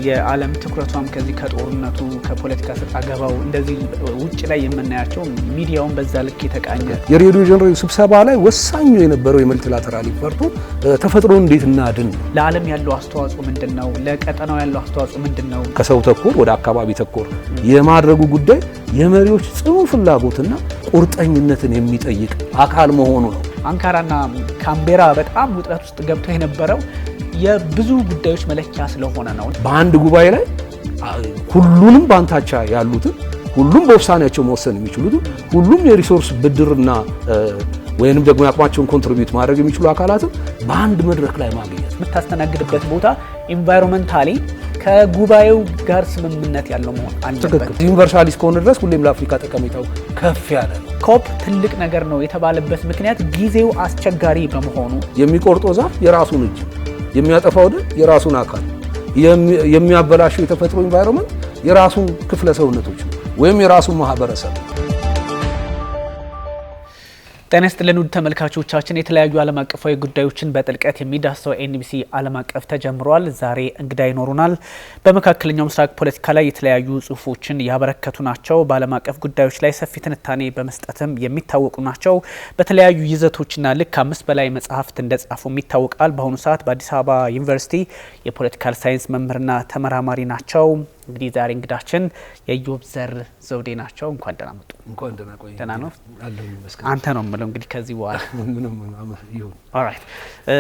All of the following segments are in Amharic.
የዓለም ትኩረቷም ከዚህ ከጦርነቱ ከፖለቲካ ሰጣ ገባው እንደዚህ ውጭ ላይ የምናያቸው ሚዲያውን በዛ ልክ የተቃኘ የሪዮ ዲ ጄኔሮ ስብሰባ ላይ ወሳኙ የነበረው የመልቲላተራል ኢፈርቱ ተፈጥሮ እንዴት እናድን ለዓለም ያለው አስተዋጽኦ ምንድነው ለቀጠናው ያለው አስተዋጽኦ ምንድነው ከሰው ተኮር ወደ አካባቢ ተኮር የማድረጉ ጉዳይ የመሪዎች ጽኑ ፍላጎትና ቁርጠኝነትን የሚጠይቅ አካል መሆኑ ነው። አንካራና ካምቤራ በጣም ውጥረት ውስጥ ገብቶ የነበረው የብዙ ጉዳዮች መለኪያ ስለሆነ ነው። በአንድ ጉባኤ ላይ ሁሉንም ባንታቻ ያሉትን ሁሉም በውሳኔያቸው መወሰን የሚችሉትን ሁሉም የሪሶርስ ብድርና ወይንም ደግሞ ያቅማቸውን ኮንትሪቢዩት ማድረግ የሚችሉ አካላትን በአንድ መድረክ ላይ ማግኘት የምታስተናግድበት ቦታ ኢንቫይሮንመንታሊ ከጉባኤው ጋር ስምምነት ያለው መሆን አለበት። ዩኒቨርሳሊስት ከሆነ ድረስ ሁሌም ለአፍሪካ ጠቀሜታው ከፍ ያለ ነው። ኮፕ ትልቅ ነገር ነው የተባለበት ምክንያት ጊዜው አስቸጋሪ በመሆኑ የሚቆርጠው ዛፍ የራሱን እጅ የሚያጠፋው ደን የራሱን አካል የሚያበላሸው የተፈጥሮ ኢንቫይሮንመንት የራሱን ክፍለ ሰውነቶች ወይም የራሱን ማህበረሰብ። ጤና ይስጥልን ውድ ተመልካቾቻችን፣ የተለያዩ ዓለም አቀፋዊ ጉዳዮችን በጥልቀት የሚዳስሰው ኤንቢሲ ዓለም አቀፍ ተጀምሯል። ዛሬ እንግዳ ይኖሩናል። በመካከለኛው ምስራቅ ፖለቲካ ላይ የተለያዩ ጽሁፎችን ያበረከቱ ናቸው። በዓለም አቀፍ ጉዳዮች ላይ ሰፊ ትንታኔ በመስጠትም የሚታወቁ ናቸው። በተለያዩ ይዘቶችና ልክ 5 በላይ መጽሐፍት እንደጻፉም ይታወቃል። በአሁኑ ሰዓት በአዲስ አበባ ዩኒቨርሲቲ የፖለቲካል ሳይንስ መምህርና ተመራማሪ ናቸው። እንግዲህ ዛሬ እንግዳችን የኢዮብ ዘር ዘውዴ ናቸው። እንኳን ደህና መጡ። እንኳን ደህና ቆይ። ደህና ነው አለሁ ይመስገን። አንተ ነው የምለው እንግዲህ ከዚህ በኋላ ምንም ይሁን። ኦልራይት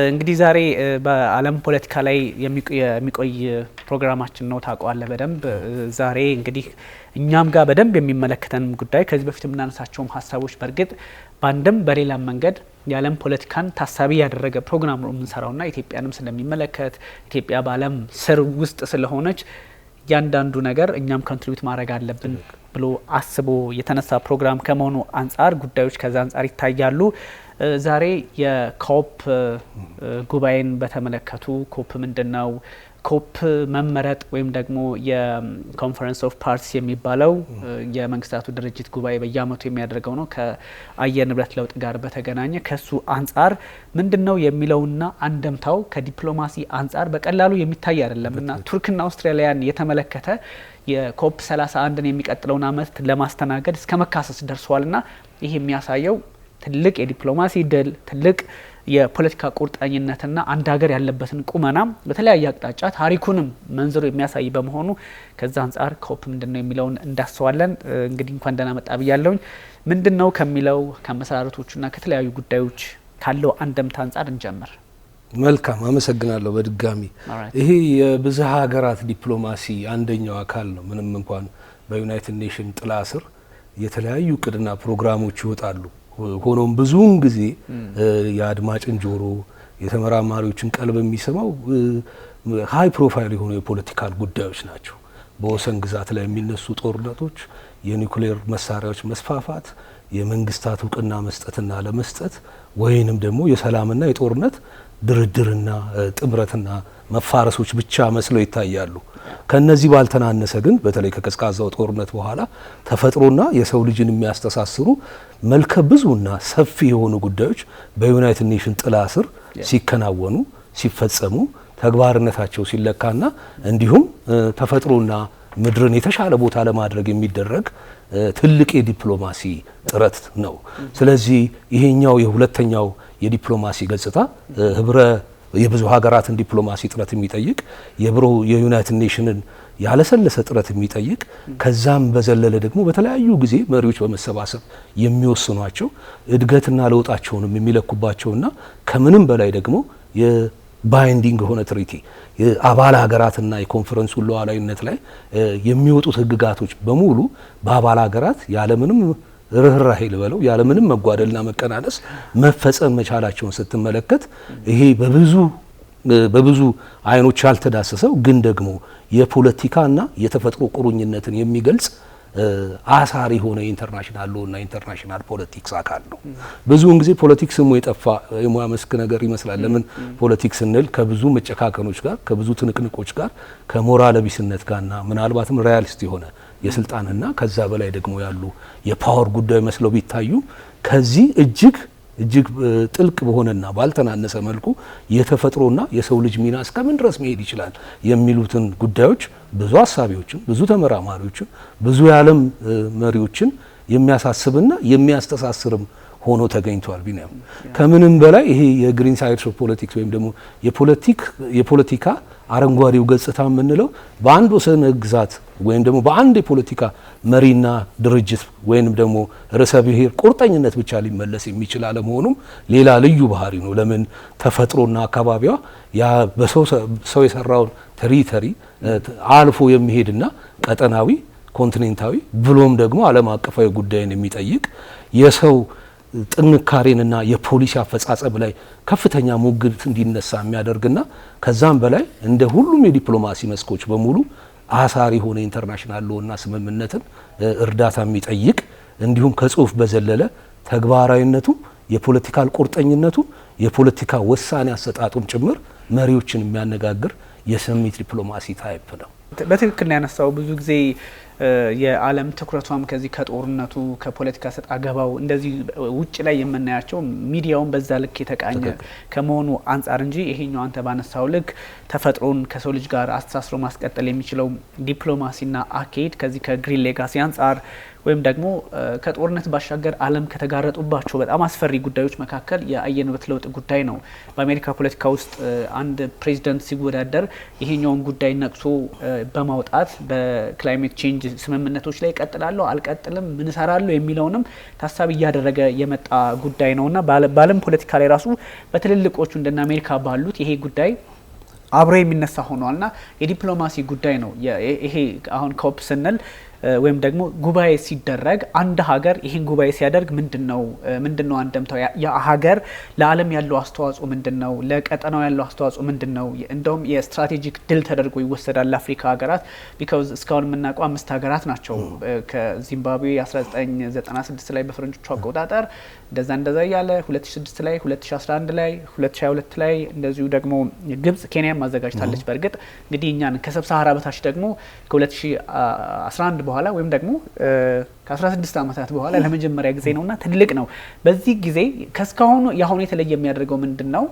እንግዲህ ዛሬ በዓለም ፖለቲካ ላይ የሚቆይ ፕሮግራማችን ነው። ታውቀዋለህ በደንብ። ዛሬ እንግዲህ እኛም ጋር በደንብ የሚመለከተን ጉዳይ ከዚህ በፊት የምናነሳቸውም ሀሳቦች በእርግጥ በአንድም በሌላም መንገድ የዓለም ፖለቲካን ታሳቢ ያደረገ ፕሮግራም ነው የምንሰራውና ኢትዮጵያንም ስለሚመለከት ኢትዮጵያ በዓለም ስር ውስጥ ስለሆነች ያንዳንዱ ነገር እኛም ኮንትሪቢዩት ማድረግ አለብን ብሎ አስቦ የተነሳ ፕሮግራም ከመሆኑ አንጻር ጉዳዮች ከዛ አንጻር ይታያሉ። ዛሬ የኮፕ ጉባኤን በተመለከቱ ኮፕ ምንድነው? ኮፕ መመረጥ ወይም ደግሞ የኮንፈረንስ ኦፍ ፓርቲስ የሚባለው የመንግስታቱ ድርጅት ጉባኤ በየአመቱ የሚያደርገው ነው። ከአየር ንብረት ለውጥ ጋር በተገናኘ ከሱ አንጻር ምንድነው የሚለውና አንደምታው ከዲፕሎማሲ አንጻር በቀላሉ የሚታይ አይደለምና ቱርክና አውስትራሊያን የተመለከተ የኮፕ 31ን የሚቀጥለውን አመት ለማስተናገድ እስከ መካሰስ ደርሷልና ይሄ የሚያሳየው ትልቅ የዲፕሎማሲ ድል ትልቅ የፖለቲካ ቁርጠኝነትና አንድ ሀገር ያለበትን ቁመና በተለያየ አቅጣጫ ታሪኩንም መንዝሮ የሚያሳይ በመሆኑ ከዛ አንጻር ኮፕ ምንድነው የሚለውን እንዳስዋለን። እንግዲህ እንኳን ደህና መጣ ብያለሁኝ። ምንድነው ከሚለው ከመሰራረቶቹና ከተለያዩ ጉዳዮች ካለው አንደምታ አንጻር እንጀምር። መልካም አመሰግናለሁ። በድጋሚ ይሄ የብዝሃ ሀገራት ዲፕሎማሲ አንደኛው አካል ነው። ምንም እንኳን በዩናይትድ ኔሽን ጥላ ስር የተለያዩ ቅድና ፕሮግራሞች ይወጣሉ። ሆኖም ብዙውን ጊዜ የአድማጭን ጆሮ የተመራማሪዎችን ቀልብ የሚስበው ሃይ ፕሮፋይል የሆኑ የፖለቲካል ጉዳዮች ናቸው። በወሰን ግዛት ላይ የሚነሱ ጦርነቶች፣ የኒውክሌር መሳሪያዎች መስፋፋት፣ የመንግስታት እውቅና መስጠትና ለመስጠት ወይንም ደግሞ የሰላምና የጦርነት ድርድርና ጥምረትና መፋረሶች ብቻ መስለው ይታያሉ። ከነዚህ ባልተናነሰ ግን በተለይ ከቀዝቃዛው ጦርነት በኋላ ተፈጥሮና የሰው ልጅን የሚያስተሳስሩ መልከ ብዙና ሰፊ የሆኑ ጉዳዮች በዩናይትድ ኔሽን ጥላ ስር ሲከናወኑ ሲፈጸሙ ተግባርነታቸው ሲለካና እንዲሁም ተፈጥሮና ምድርን የተሻለ ቦታ ለማድረግ የሚደረግ ትልቅ የዲፕሎማሲ ጥረት ነው። ስለዚህ ይሄኛው የሁለተኛው የዲፕሎማሲ ገጽታ የብዙ ሀገራትን ዲፕሎማሲ ጥረት የሚጠይቅ የዩናይትድ ኔሽንን ያለሰለሰ ጥረት የሚጠይቅ ከዛም በዘለለ ደግሞ በተለያዩ ጊዜ መሪዎች በመሰባሰብ የሚወስኗቸው እድገትና ለውጣቸውንም የሚለኩባቸውና ከምንም በላይ ደግሞ የባይንዲንግ ሆነ ትሪቲ የአባል ሀገራትና የኮንፈረንሱ ሉዓላዊነት ላይ የሚወጡት ህግጋቶች በሙሉ በአባል ሀገራት ያለምንም ርህራሄ ልበለው ያለምንም መጓደልና መቀናነስ መፈጸም መቻላቸውን ስትመለከት ይሄ በብዙ አይኖች ያልተዳሰሰው ግን ደግሞ የፖለቲካና የተፈጥሮ ቁርኝነትን የሚገልጽ አሳሪ ሆነ ኢንተርናሽናል ሎና ኢንተርናሽናል ፖለቲክስ አካል ነው። ብዙውን ጊዜ ፖለቲክስ ስሙ የጠፋ የሙያ መስክ ነገር ይመስላል። ለምን ፖለቲክስ ስንል ከብዙ መጨካከኖች ጋር ከብዙ ትንቅንቆች ጋር ከሞራል ቢስነት ጋርና ምናልባትም ሪያሊስት የሆነ የስልጣንና ከዛ በላይ ደግሞ ያሉ የፓወር ጉዳይ መስለው ቢታዩ ከዚህ እጅግ እጅግ ጥልቅ በሆነና ባልተናነሰ መልኩ የተፈጥሮና የሰው ልጅ ሚና እስከምን ድረስ መሄድ ይችላል የሚሉትን ጉዳዮች ብዙ አሳቢዎችን፣ ብዙ ተመራማሪዎችን፣ ብዙ የዓለም መሪዎችን የሚያሳስብና የሚያስተሳስርም ሆኖ ተገኝቷል። ቢኒያም ከምንም በላይ ይሄ የግሪን ሳይድስ ኦፍ ፖለቲክስ ወይም ደግሞ የፖለቲካ አረንጓዴው ገጽታ የምንለው በአንድ ወሰነ ግዛት ወይም ደግሞ በአንድ የፖለቲካ መሪና ድርጅት ወይም ደግሞ ርዕሰ ብሔር ቁርጠኝነት ብቻ ሊመለስ የሚችል አለመሆኑም ሌላ ልዩ ባህሪ ነው። ለምን ተፈጥሮና አካባቢዋ ያ በሰው የሰራውን ተሪተሪ አልፎ የሚሄድና ቀጠናዊ፣ ኮንቲኔንታዊ ብሎም ደግሞ ዓለም አቀፋዊ ጉዳይን የሚጠይቅ የሰው ጥንካሬንና የፖሊሲ አፈጻጸም ላይ ከፍተኛ ሙግት እንዲነሳ የሚያደርግና ከዛም በላይ እንደ ሁሉም የዲፕሎማሲ መስኮች በሙሉ አሳሪ ሆነ ኢንተርናሽናል ሎና ስምምነትን እርዳታ የሚጠይቅ እንዲሁም ከጽሁፍ በዘለለ ተግባራዊነቱ የፖለቲካል ቁርጠኝነቱ የፖለቲካ ውሳኔ አሰጣጡም ጭምር መሪዎችን የሚያነጋግር የሰሚት ዲፕሎማሲ ታይፕ ነው። በትክክል ያነሳው ብዙ ጊዜ የዓለም ትኩረቷም ከዚህ ከጦርነቱ ከፖለቲካ ሰጣ ገባው እንደዚህ ውጭ ላይ የምናያቸው ሚዲያውን በዛ ልክ የተቃኘ ከመሆኑ አንጻር እንጂ ይሄኛው አንተ ባነሳው ልክ ተፈጥሮን ከሰው ልጅ ጋር አስተሳስሮ ማስቀጠል የሚችለው ዲፕሎማሲና አካሄድ ከዚህ ከግሪን ሌጋሲ አንጻር ወይም ደግሞ ከጦርነት ባሻገር ዓለም ከተጋረጡባቸው በጣም አስፈሪ ጉዳዮች መካከል የአየር ንብረት ለውጥ ጉዳይ ነው። በአሜሪካ ፖለቲካ ውስጥ አንድ ፕሬዚደንት ሲወዳደር ይሄኛውን ጉዳይ ነቅሶ በማውጣት በክላይሜት ቼንጅ ስምምነቶች ላይ እቀጥላለሁ አልቀጥልም ምን እሰራለሁ የሚለውንም ታሳቢ እያደረገ የመጣ ጉዳይ ነውና በዓለም ፖለቲካ ላይ ራሱ በትልልቆቹ እንደና አሜሪካ ባሉት ይሄ ጉዳይ አብሮ የሚነሳ ሆኗልና የዲፕሎማሲ ጉዳይ ነው። ይሄ አሁን ኮፕ ስንል ወይም ደግሞ ጉባኤ ሲደረግ አንድ ሀገር ይህን ጉባኤ ሲያደርግ ምንድነው አንደምታው ሀገር ለዓለም ያለው አስተዋጽኦ ምንድነው ለቀጠናው ያለው አስተዋጽኦ ምንድነው እንደውም የስትራቴጂክ ድል ተደርጎ ይወሰዳል ለአፍሪካ ሀገራት ቢካዝ እስካሁን የምናውቀው 5 ሀገራት ናቸው ከዚምባብዌ 1996 ላይ በፈረንጆቹ አቆጣጠር እንደዛ ያለ 2006 ላይ 2011 ላይ 2022 ላይ እንደዚሁ ደግሞ ግብጽ ኬንያ ማዘጋጅታለች በርግጥ እንግዲህ እኛን ከሰብሳሃራ በታች ደግሞ ከ2011 በኋላ ወይም ደግሞ ከ16 ዓመታት በኋላ ለመጀመሪያ ጊዜ ነውና ትልቅ ነው። በዚህ ጊዜ ከስካሁኑ ያሁን የተለየ የሚያደርገው ምንድነው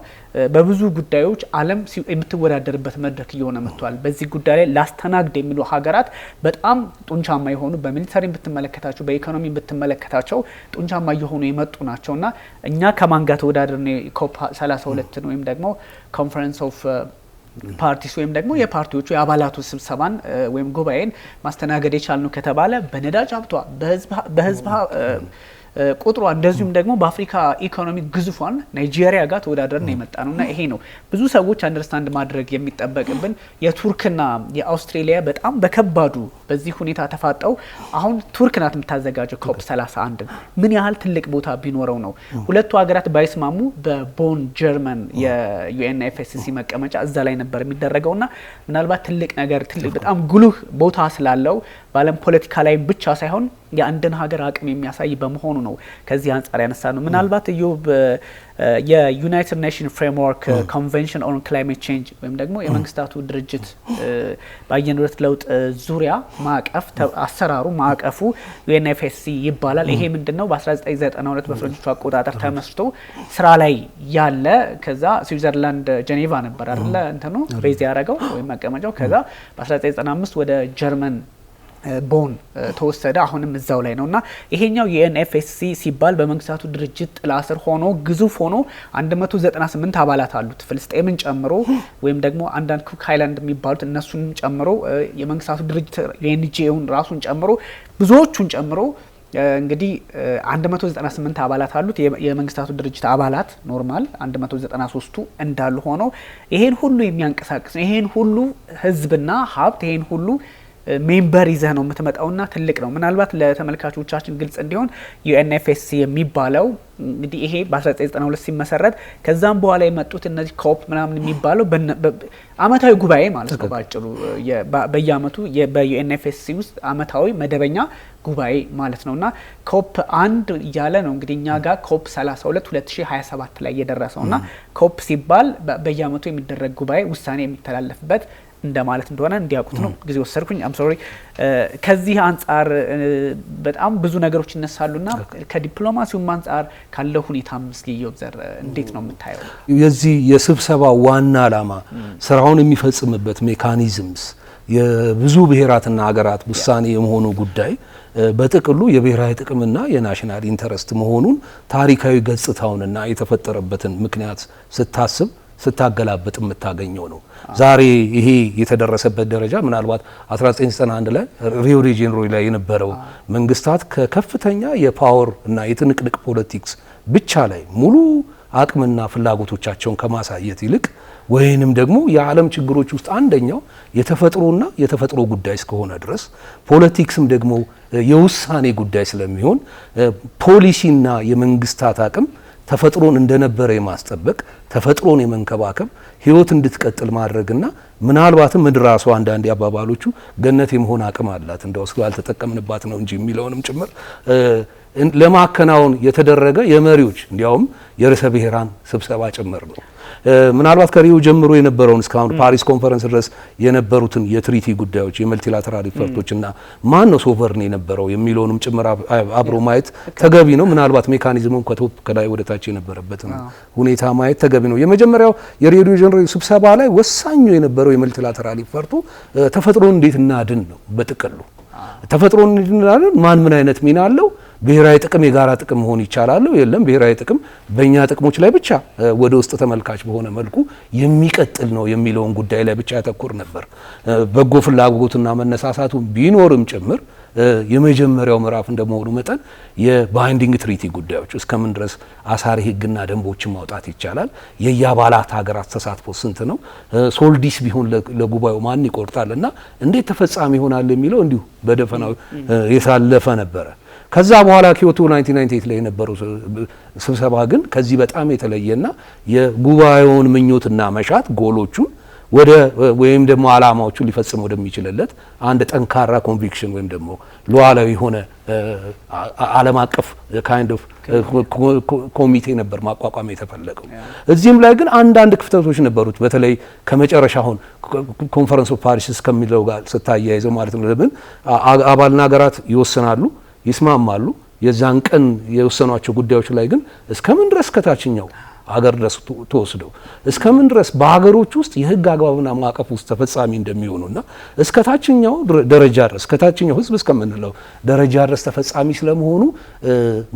በብዙ ጉዳዮች ዓለም የምትወዳደርበት መድረክ እየሆነ መጥቷል። በዚህ ጉዳይ ላይ ላስተናግድ የሚሉ ሀገራት በጣም ጡንቻማ የሆኑ በሚሊተሪ ብትመለከታቸው በኢኮኖሚ ብትመለከታቸው ጡንቻማ እየሆኑ የመጡ ናቸውና እኛ ከማን ጋር ተወዳድረን ኮፕ 32 ወይም ደግሞ ኮንፈረንስ ኦፍ ፓርቲስ ወይም ደግሞ የፓርቲዎቹ የአባላቱ ስብሰባን ወይም ጉባኤን ማስተናገድ የቻልነው ከተባለ በነዳጅ ሀብቷ በህዝብ ቁጥሯ እንደዚሁም ደግሞ በአፍሪካ ኢኮኖሚ ግዙፏን ናይጄሪያ ጋር ተወዳድረን የመጣ ነውና ይሄ ነው ብዙ ሰዎች አንደርስታንድ ማድረግ የሚጠበቅብን የቱርክና የአውስትራሊያ በጣም በከባዱ በዚህ ሁኔታ ተፋጠው አሁን ቱርክ ናት የምታዘጋጀው ኮፕ 31 ምን ያህል ትልቅ ቦታ ቢኖረው ነው ሁለቱ ሀገራት ባይስማሙ በቦን ጀርመን የዩኤንኤፍኤስሲ መቀመጫ እዛ ላይ ነበር የሚደረገውና ምናልባት ትልቅ ነገር ትልቅ በጣም ጉልህ ቦታ ስላለው በዓለም ፖለቲካ ላይ ብቻ ሳይሆን የአንድን ሀገር አቅም የሚያሳይ በመሆኑ ነው ከዚህ አንጻር ያነሳ ነው። ምናልባት የዩናይትድ ኔሽን ፍሬምወርክ ኮንቬንሽን ኦን ክላይሜት ቼንጅ ወይም ደግሞ የመንግስታቱ ድርጅት በአየር ንብረት ለውጥ ዙሪያ ማዕቀፍ አሰራሩ ማዕቀፉ ዩኤንኤፍኤስሲ ይባላል። ይሄ ምንድነው በ1992 በፈረንጆቹ አቆጣጠር ተመስርቶ ስራ ላይ ያለ ከዛ ስዊዘርላንድ ጄኔቫ ነበር አይደል እንትኑ ቤዝ ያደረገው ወይም መቀመጫው ከዛ በ1995 ወደ ጀርመን ቦን ተወሰደ አሁንም እዛው ላይ ነውና ይሄኛው የዩኤንኤፍኤስሲ ሲባል በመንግስታቱ ድርጅት ጥላ ስር ሆኖ ግዙፍ ሆኖ 198 አባላት አሉት ፍልስጤምን ጨምሮ ወይም ደግሞ አንዳንድ ኩክ ሃይላንድ የሚባሉት እነሱንም ጨምሮ የመንግስታቱ ድርጅት ዩኤንጂኦን ራሱን ጨምሮ ብዙዎቹን ጨምሮ እንግዲህ 198 አባላት አሉት የመንግስታቱ ድርጅት አባላት ኖርማል 193ቱ እንዳሉ ሆኖ ይሄን ሁሉ የሚያንቀሳቅስ ይሄን ሁሉ ህዝብና ሀብት ይሄን ሁሉ ሜምበር ይዘህ ነው የምትመጣውና ትልቅ ነው። ምናልባት ለተመልካቾቻችን ግልጽ እንዲሆን ዩኤንኤፍኤስሲ የሚባለው እንግዲህ ይሄ በ1992 ሲመሰረት ከዛም በኋላ የመጡት እነዚህ ኮፕ ምናምን የሚባለው አመታዊ ጉባኤ ማለት ነው ባጭሩ በየአመቱ በዩኤንኤፍኤስሲ ውስጥ አመታዊ መደበኛ ጉባኤ ማለት ነውና ኮፕ 1 እያለ ነው እንግዲህ እኛ ጋር ኮፕ 32 2027 ላይ የደረሰውና ኮፕ ሲባል በየአመቱ የሚደረግ ጉባኤ ውሳኔ የሚተላለፍበት እንደማለት እንደሆነ እንዲያውቁት ነው ጊዜ ወሰድኩኝ። አም ሶሪ። ከዚህ አንጻር በጣም ብዙ ነገሮች ይነሳሉና ከዲፕሎማሲው አንጻር ካለው ሁኔታም እስኪ ይወዘር እንዴት ነው የምታየው? የዚህ የስብሰባ ዋና ዓላማ ስራውን የሚፈጽምበት ሜካኒዝምስ የብዙ ብሔራትና ሀገራት ውሳኔ የመሆኑ ጉዳይ በጥቅሉ የብሔራዊ ጥቅምና የናሽናል ኢንተረስት መሆኑን ታሪካዊ ገጽታውንና የተፈጠረበትን ምክንያት ስታገላበጥ የምታገኘው ነው። ዛሬ ይሄ የተደረሰበት ደረጃ ምናልባት 1991 ላይ ሪዮ ዲ ጄኔሮ ላይ የነበረው መንግስታት ከከፍተኛ የፓወር እና የትንቅንቅ ፖለቲክስ ብቻ ላይ ሙሉ አቅምና ፍላጎቶቻቸውን ከማሳየት ይልቅ ወይንም ደግሞ የዓለም ችግሮች ውስጥ አንደኛው የተፈጥሮና የተፈጥሮ ጉዳይ እስከሆነ ድረስ ፖለቲክስም ደግሞ የውሳኔ ጉዳይ ስለሚሆን ፖሊሲና የመንግስታት አቅም ተፈጥሮን እንደነበረ የማስጠበቅ ተፈጥሮን የመንከባከብ ህይወት እንድትቀጥል ማድረግና ምናልባትም ምድር ራሷ አንዳንድ አባባሎቹ ገነት የመሆን አቅም አላት እንደው ስላልተጠቀምንባት ነው እንጂ የሚለውንም ጭምር ለማከናወን የተደረገ የመሪዎች እንዲያውም የርዕሰ ብሔራን ስብሰባ ጭምር ነው። ምናልባት ከሪዮ ጀምሮ የነበረውን እስካሁን ፓሪስ ኮንፈረንስ ድረስ የነበሩትን የትሪቲ ጉዳዮች የመልቲላተራል ኢፈርቶችና ማን ነው ሶቨርን የነበረው የሚለውንም ጭምር አብሮ ማየት ተገቢ ነው። ምናልባት ሜካኒዝሙን ከቶፕ ከላይ ወደ ታች የነበረበትን ሁኔታ ማየት ተገቢ ነው። የመጀመሪያው የሪዮ ዲ ጄኔሮ ስብሰባ ላይ ወሳኙ የነበረው የመልቲላተራል ኢፈርቱ ተፈጥሮን እንዴት እናድን ነው። በጥቅሉ ተፈጥሮን እንዴት እናድን፣ ማን ምን አይነት ሚና አለው፣ ብሔራዊ ጥቅም የጋራ ጥቅም መሆን ይቻላል የለም፣ ብሔራዊ ጥቅም በእኛ ጥቅሞች ላይ ብቻ ወደ ውስጥ ተመልካች በሆነ መልኩ የሚቀጥል ነው የሚለውን ጉዳይ ላይ ብቻ ያተኩር ነበር። በጎ ፍላጎትና መነሳሳቱ ቢኖርም ጭምር የመጀመሪያው ምዕራፍ እንደመሆኑ መጠን የባይንዲንግ ትሪቲ ጉዳዮች እስከምን ድረስ አሳሪ ህግና ደንቦችን ማውጣት ይቻላል፣ የየአባላት ሀገራት ተሳትፎ ስንት ነው፣ ሶልዲስ ቢሆን ለጉባኤው ማን ይቆርጣልና እንዴት ተፈጻሚ ይሆናል የሚለው እንዲሁ በደፈናው የሳለፈ ነበረ። ከዛ በኋላ ኪዮቶ 1998 ላይ የነበረው ስብሰባ ግን ከዚህ በጣም የተለየና የጉባኤውን ምኞትና መሻት ጎሎቹን ወደ ወይም ደግሞ አላማዎቹ ሊፈጽም ወደሚችልለት አንድ ጠንካራ ኮንቪክሽን ወይም ደግሞ ሉዓላዊ ሆነ ዓለም አቀፍ ካይንድ ኦፍ ኮሚቴ ነበር ማቋቋም የተፈለገው። እዚህም ላይ ግን አንዳንድ ክፍተቶች ነበሩት። በተለይ ከመጨረሻ አሁን ኮንፈረንስ ኦፍ ፓሪስ እስከሚለው ጋር ስታያይዘው ማለት ነው። ለምን አባልና ሀገራት ይወስናሉ፣ ይስማማሉ። የዛን ቀን የወሰኗቸው ጉዳዮች ላይ ግን እስከምን ድረስ ከታችኛው ሀገር ድረስ ተወስደው እስከምን ድረስ በሀገሮች ውስጥ የህግ አግባብና ማዕቀፍ ውስጥ ተፈጻሚ እንደሚሆኑና እስከታችኛው ደረጃ ድረስ እስከታችኛው ህዝብ እስከምንለው ደረጃ ድረስ ተፈጻሚ ስለመሆኑ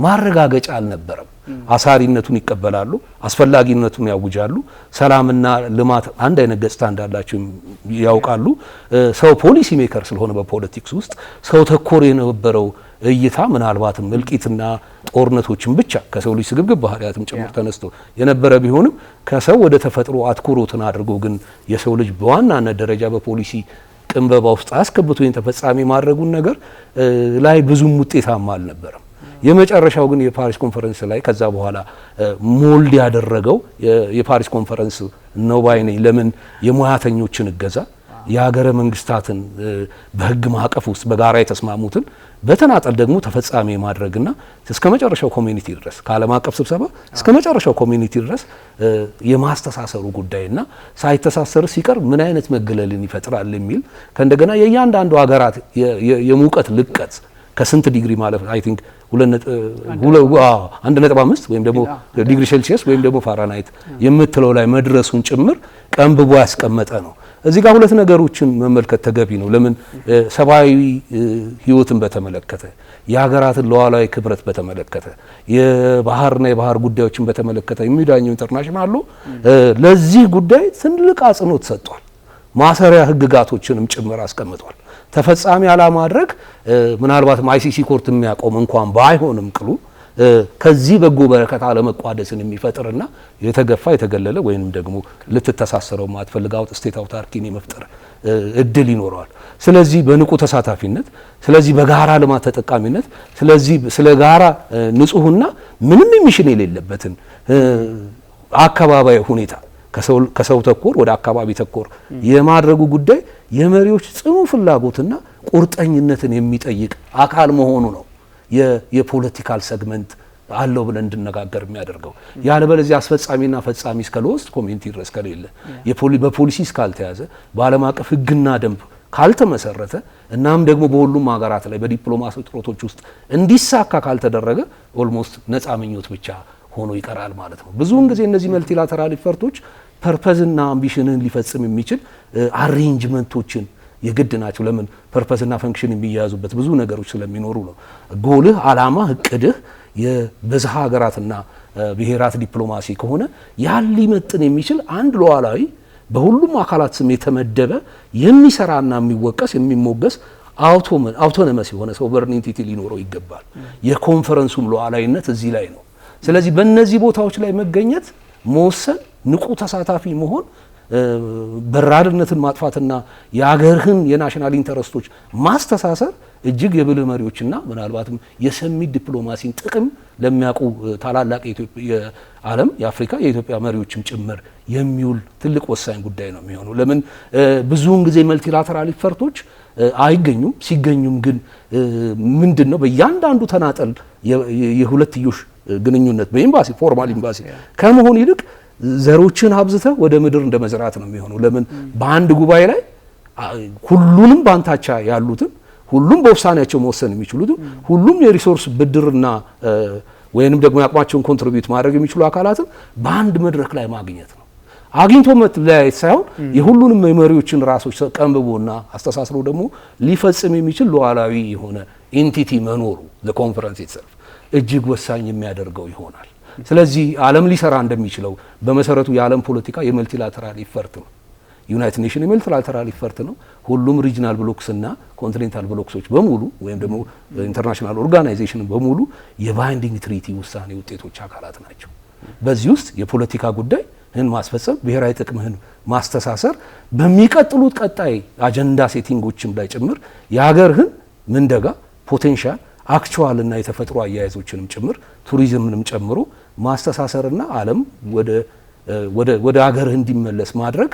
ማረጋገጫ አልነበረም። አሳሪነቱን ይቀበላሉ፣ አስፈላጊነቱን ያውጃሉ፣ ሰላምና ልማት አንድ አይነት ገጽታ እንዳላቸው ያውቃሉ። ሰው ፖሊሲ ሜከር ስለሆነ በፖለቲክስ ውስጥ ሰው ተኮር የነበረው እይታ ምናልባትም እልቂትና ጦርነቶችን ብቻ ከሰው ልጅ ስግብግብ ባህሪያትም ጭምር ተነስቶ የነበረ ቢሆንም ከሰው ወደ ተፈጥሮ አትኩሮትን አድርጎ ግን የሰው ልጅ በዋናነት ደረጃ በፖሊሲ ቅንበባ ውስጥ አስከብቶ ተፈጻሚ ማድረጉን ነገር ላይ ብዙም ውጤታማ አልነበረም። የመጨረሻው ግን የፓሪስ ኮንፈረንስ ላይ ከዛ በኋላ ሞልድ ያደረገው የፓሪስ ኮንፈረንስ ነው ባይ ነኝ። ለምን የሙያተኞችን እገዛ የሀገረ መንግስታትን በህግ ማዕቀፍ ውስጥ በጋራ የተስማሙትን በተናጠል ደግሞ ተፈጻሚ ማድረግና እስከ መጨረሻው ኮሚኒቲ ድረስ ከዓለም አቀፍ ስብሰባ እስከ መጨረሻው ኮሚኒቲ ድረስ የማስተሳሰሩ ጉዳይና ሳይተሳሰር ሲቀር ምን አይነት መገለልን ይፈጥራል የሚል ከእንደገና የእያንዳንዱ ሀገራት የሙቀት ልቀት ከስንት ዲግሪ ማለት አይ ቲንክ 1.5 ወይም ደግሞ ዲግሪ ሴልሲየስ ወይም ደግሞ ፋራናይት የምትለው ላይ መድረሱን ጭምር ቀንብቦ ያስቀመጠ ነው። እዚህ ጋር ሁለት ነገሮችን መመልከት ተገቢ ነው። ለምን ሰብአዊ ህይወትን በተመለከተ የሀገራትን ሉዓላዊ ክብረት በተመለከተ የባህርና የባህር ጉዳዮችን በተመለከተ የሚዳኘው ኢንተርናሽናል ለዚህ ጉዳይ ትልቅ አጽንኦት ሰጥቷል። ማሰሪያ ህግጋቶችንም ጭምር አስቀምጧል። ተፈጻሚ አለማድረግ ምናልባትም አይሲሲ ኮርት የሚያቆም እንኳን ባይሆንም ቅሉ ከዚህ በጎ በረከት አለመቋደስን የሚፈጥርና የተገፋ የተገለለ ወይንም ደግሞ ልትተሳሰረው ማትፈልጋው ስቴት አውታርኪን የመፍጠር እድል ይኖረዋል። ስለዚህ በንቁ ተሳታፊነት፣ ስለዚህ በጋራ ልማት ተጠቃሚነት፣ ስለዚህ ስለ ጋራ ንጹህና ምንም ሚሽን የሌለበትን አካባቢያዊ ሁኔታ ከሰው ተኮር ወደ አካባቢ ተኮር የማድረጉ ጉዳይ የመሪዎች ጽኑ ፍላጎትና ቁርጠኝነትን የሚጠይቅ አካል መሆኑ ነው የፖለቲካል ሰግመንት አለው ብለን እንድነጋገር የሚያደርገው። ያለበለዚያ አስፈጻሚና ፈጻሚ እስከ ሎስት ኮሚኒቲ ድረስ ከሌለ በፖሊሲ እስካልተያዘ በዓለም አቀፍ ሕግና ደንብ ካልተመሰረተ እናም ደግሞ በሁሉም ሀገራት ላይ በዲፕሎማሲ ጥረቶች ውስጥ እንዲሳካ ካልተደረገ ኦልሞስት ነፃ ምኞት ብቻ ሆኖ ይቀራል ማለት ነው። ብዙውን ጊዜ እነዚህ መልቲላተራል ኢፈርቶች ፐርፐዝና አምቢሽንን ሊፈጽም የሚችል አሬንጅመንቶችን የግድ ናቸው። ለምን ፐርፐዝና ፈንክሽን የሚያያዙበት ብዙ ነገሮች ስለሚኖሩ ነው። ጎልህ፣ አላማ፣ እቅድህ የብዝሃ ሀገራትና ብሔራት ዲፕሎማሲ ከሆነ ያን ሊመጥን የሚችል አንድ ሉዓላዊ በሁሉም አካላት ስም የተመደበ የሚሰራና የሚወቀስ የሚሞገስ አውቶኖመስ የሆነ ሶቨርን ኢንቲቲ ሊኖረው ይገባል። የኮንፈረንሱም ሉዓላዊነት እዚህ ላይ ነው። ስለዚህ በእነዚህ ቦታዎች ላይ መገኘት፣ መወሰን፣ ንቁ ተሳታፊ መሆን በራድነትን ማጥፋትና የሀገርህን የናሽናል ኢንተረስቶች ማስተሳሰር እጅግ የብልህ መሪዎችና ምናልባትም የሰሚት ዲፕሎማሲን ጥቅም ለሚያውቁ ታላላቅ የዓለም የአፍሪካ የኢትዮጵያ መሪዎችም ጭምር የሚውል ትልቅ ወሳኝ ጉዳይ ነው የሚሆነው። ለምን ብዙውን ጊዜ መልቲላተራል ኢፈርቶች አይገኙም። ሲገኙም ግን ምንድን ነው በእያንዳንዱ ተናጠል የሁለትዮሽ ግንኙነት በኤምባሲ ፎርማል ኤምባሲ ከመሆን ይልቅ ዘሮችን አብዝተህ ወደ ምድር እንደ መዝራት ነው የሚሆነው። ለምን በአንድ ጉባኤ ላይ ሁሉንም ባንታቻ ያሉትን ሁሉም በውሳኔያቸው መወሰን የሚችሉትን ሁሉም የሪሶርስ ብድርና ወይንም ደግሞ ያቅማቸውን ኮንትሪቢዩት ማድረግ የሚችሉ አካላትን በአንድ መድረክ ላይ ማግኘት ነው። አግኝቶ መለያየት ሳይሆን የሁሉንም የመሪዎችን ራሶች ቀንብቦና አስተሳስሮ ደግሞ ሊፈጽም የሚችል ሉዓላዊ የሆነ ኤንቲቲ መኖሩ ለኮንፈረንስ ኢትሰልፍ እጅግ ወሳኝ የሚያደርገው ይሆናል። ስለዚህ ዓለም ሊሰራ እንደሚችለው በመሰረቱ የዓለም ፖለቲካ የመልቲላተራል ኢፈርት ነው። ዩናይትድ ኔሽን የመልቲላተራል ኢፈርት ነው። ሁሉም ሪጂናል ብሎክስና ኮንቲኔንታል ብሎክሶች በሙሉ ወይም ደግሞ ኢንተርናሽናል ኦርጋናይዜሽን በሙሉ የባይንዲንግ ትሪቲ ውሳኔ ውጤቶች አካላት ናቸው። በዚህ ውስጥ የፖለቲካ ጉዳይህን ማስፈጸም፣ ብሔራዊ ጥቅምህን ማስተሳሰር፣ በሚቀጥሉት ቀጣይ አጀንዳ ሴቲንጎችም ላይ ጭምር የሀገርህን ምንደጋ ፖቴንሻል አክቹዋልና የተፈጥሮ አያያዞችንም ጭምር ቱሪዝምንም ጨምሮ ማስተሳሰርና ዓለም ወደ ሀገርህ እንዲመለስ ማድረግ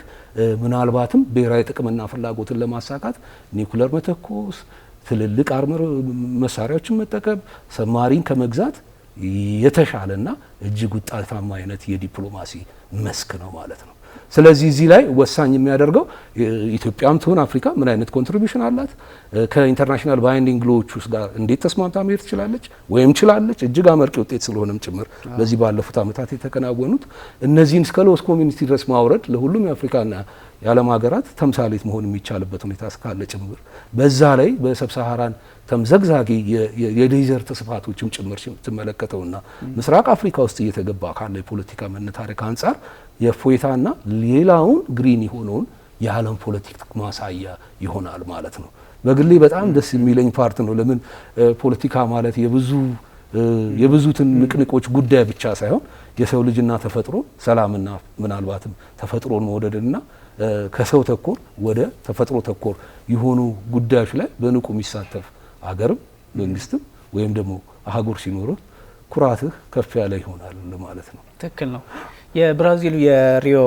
ምናልባትም ብሔራዊ ጥቅምና ፍላጎትን ለማሳካት ኒውክሌር መተኮስ፣ ትልልቅ አርመር መሳሪያዎችን መጠቀም፣ ሰማሪን ከመግዛት የተሻለና እጅግ ውጤታማ አይነት የዲፕሎማሲ መስክ ነው ማለት ነው። ስለዚህ እዚህ ላይ ወሳኝ የሚያደርገው ኢትዮጵያም ትሁን አፍሪካ ምን አይነት ኮንትሪቢዩሽን አላት፣ ከኢንተርናሽናል ባይንዲንግ ሎዎች ውስጥ ጋር እንዴት ተስማምታ መሄድ ትችላለች ወይም ችላለች። እጅግ አመርቂ ውጤት ስለሆነም ጭምር በዚህ ባለፉት ዓመታት የተከናወኑት እነዚህን እስከ ሎስ ኮሚኒቲ ድረስ ማውረድ ለሁሉም የአፍሪካና የዓለም ሀገራት ተምሳሌት መሆን የሚቻልበት ሁኔታ እስካለ ጭምር በዛ ላይ በሰብሳሃራን ተምዘግዛጊ የዴዘርት ስፋቶችም ጭምር ትመለከተውና ምስራቅ አፍሪካ ውስጥ እየተገባ ካለ የፖለቲካ መነታረክ አንጻር የፎይታና ሌላውን ግሪን የሆነውን የዓለም ፖለቲክ ማሳያ ይሆናል ማለት ነው። በግሌ በጣም ደስ የሚለኝ ፓርት ነው። ለምን ፖለቲካ ማለት የብዙ ትንቅንቆች ጉዳይ ብቻ ሳይሆን የሰው ልጅና ተፈጥሮ ሰላምና ምናልባትም ተፈጥሮን መውደድና ከሰው ተኮር ወደ ተፈጥሮ ተኮር የሆኑ ጉዳዮች ላይ በንቁ የሚሳተፍ አገርም መንግስትም ወይም ደግሞ አህጉር ሲኖረው ኩራትህ ከፍ ያለ ይሆናል ማለት ነው። ትክክል ነው። የብራዚሉ የሪዮ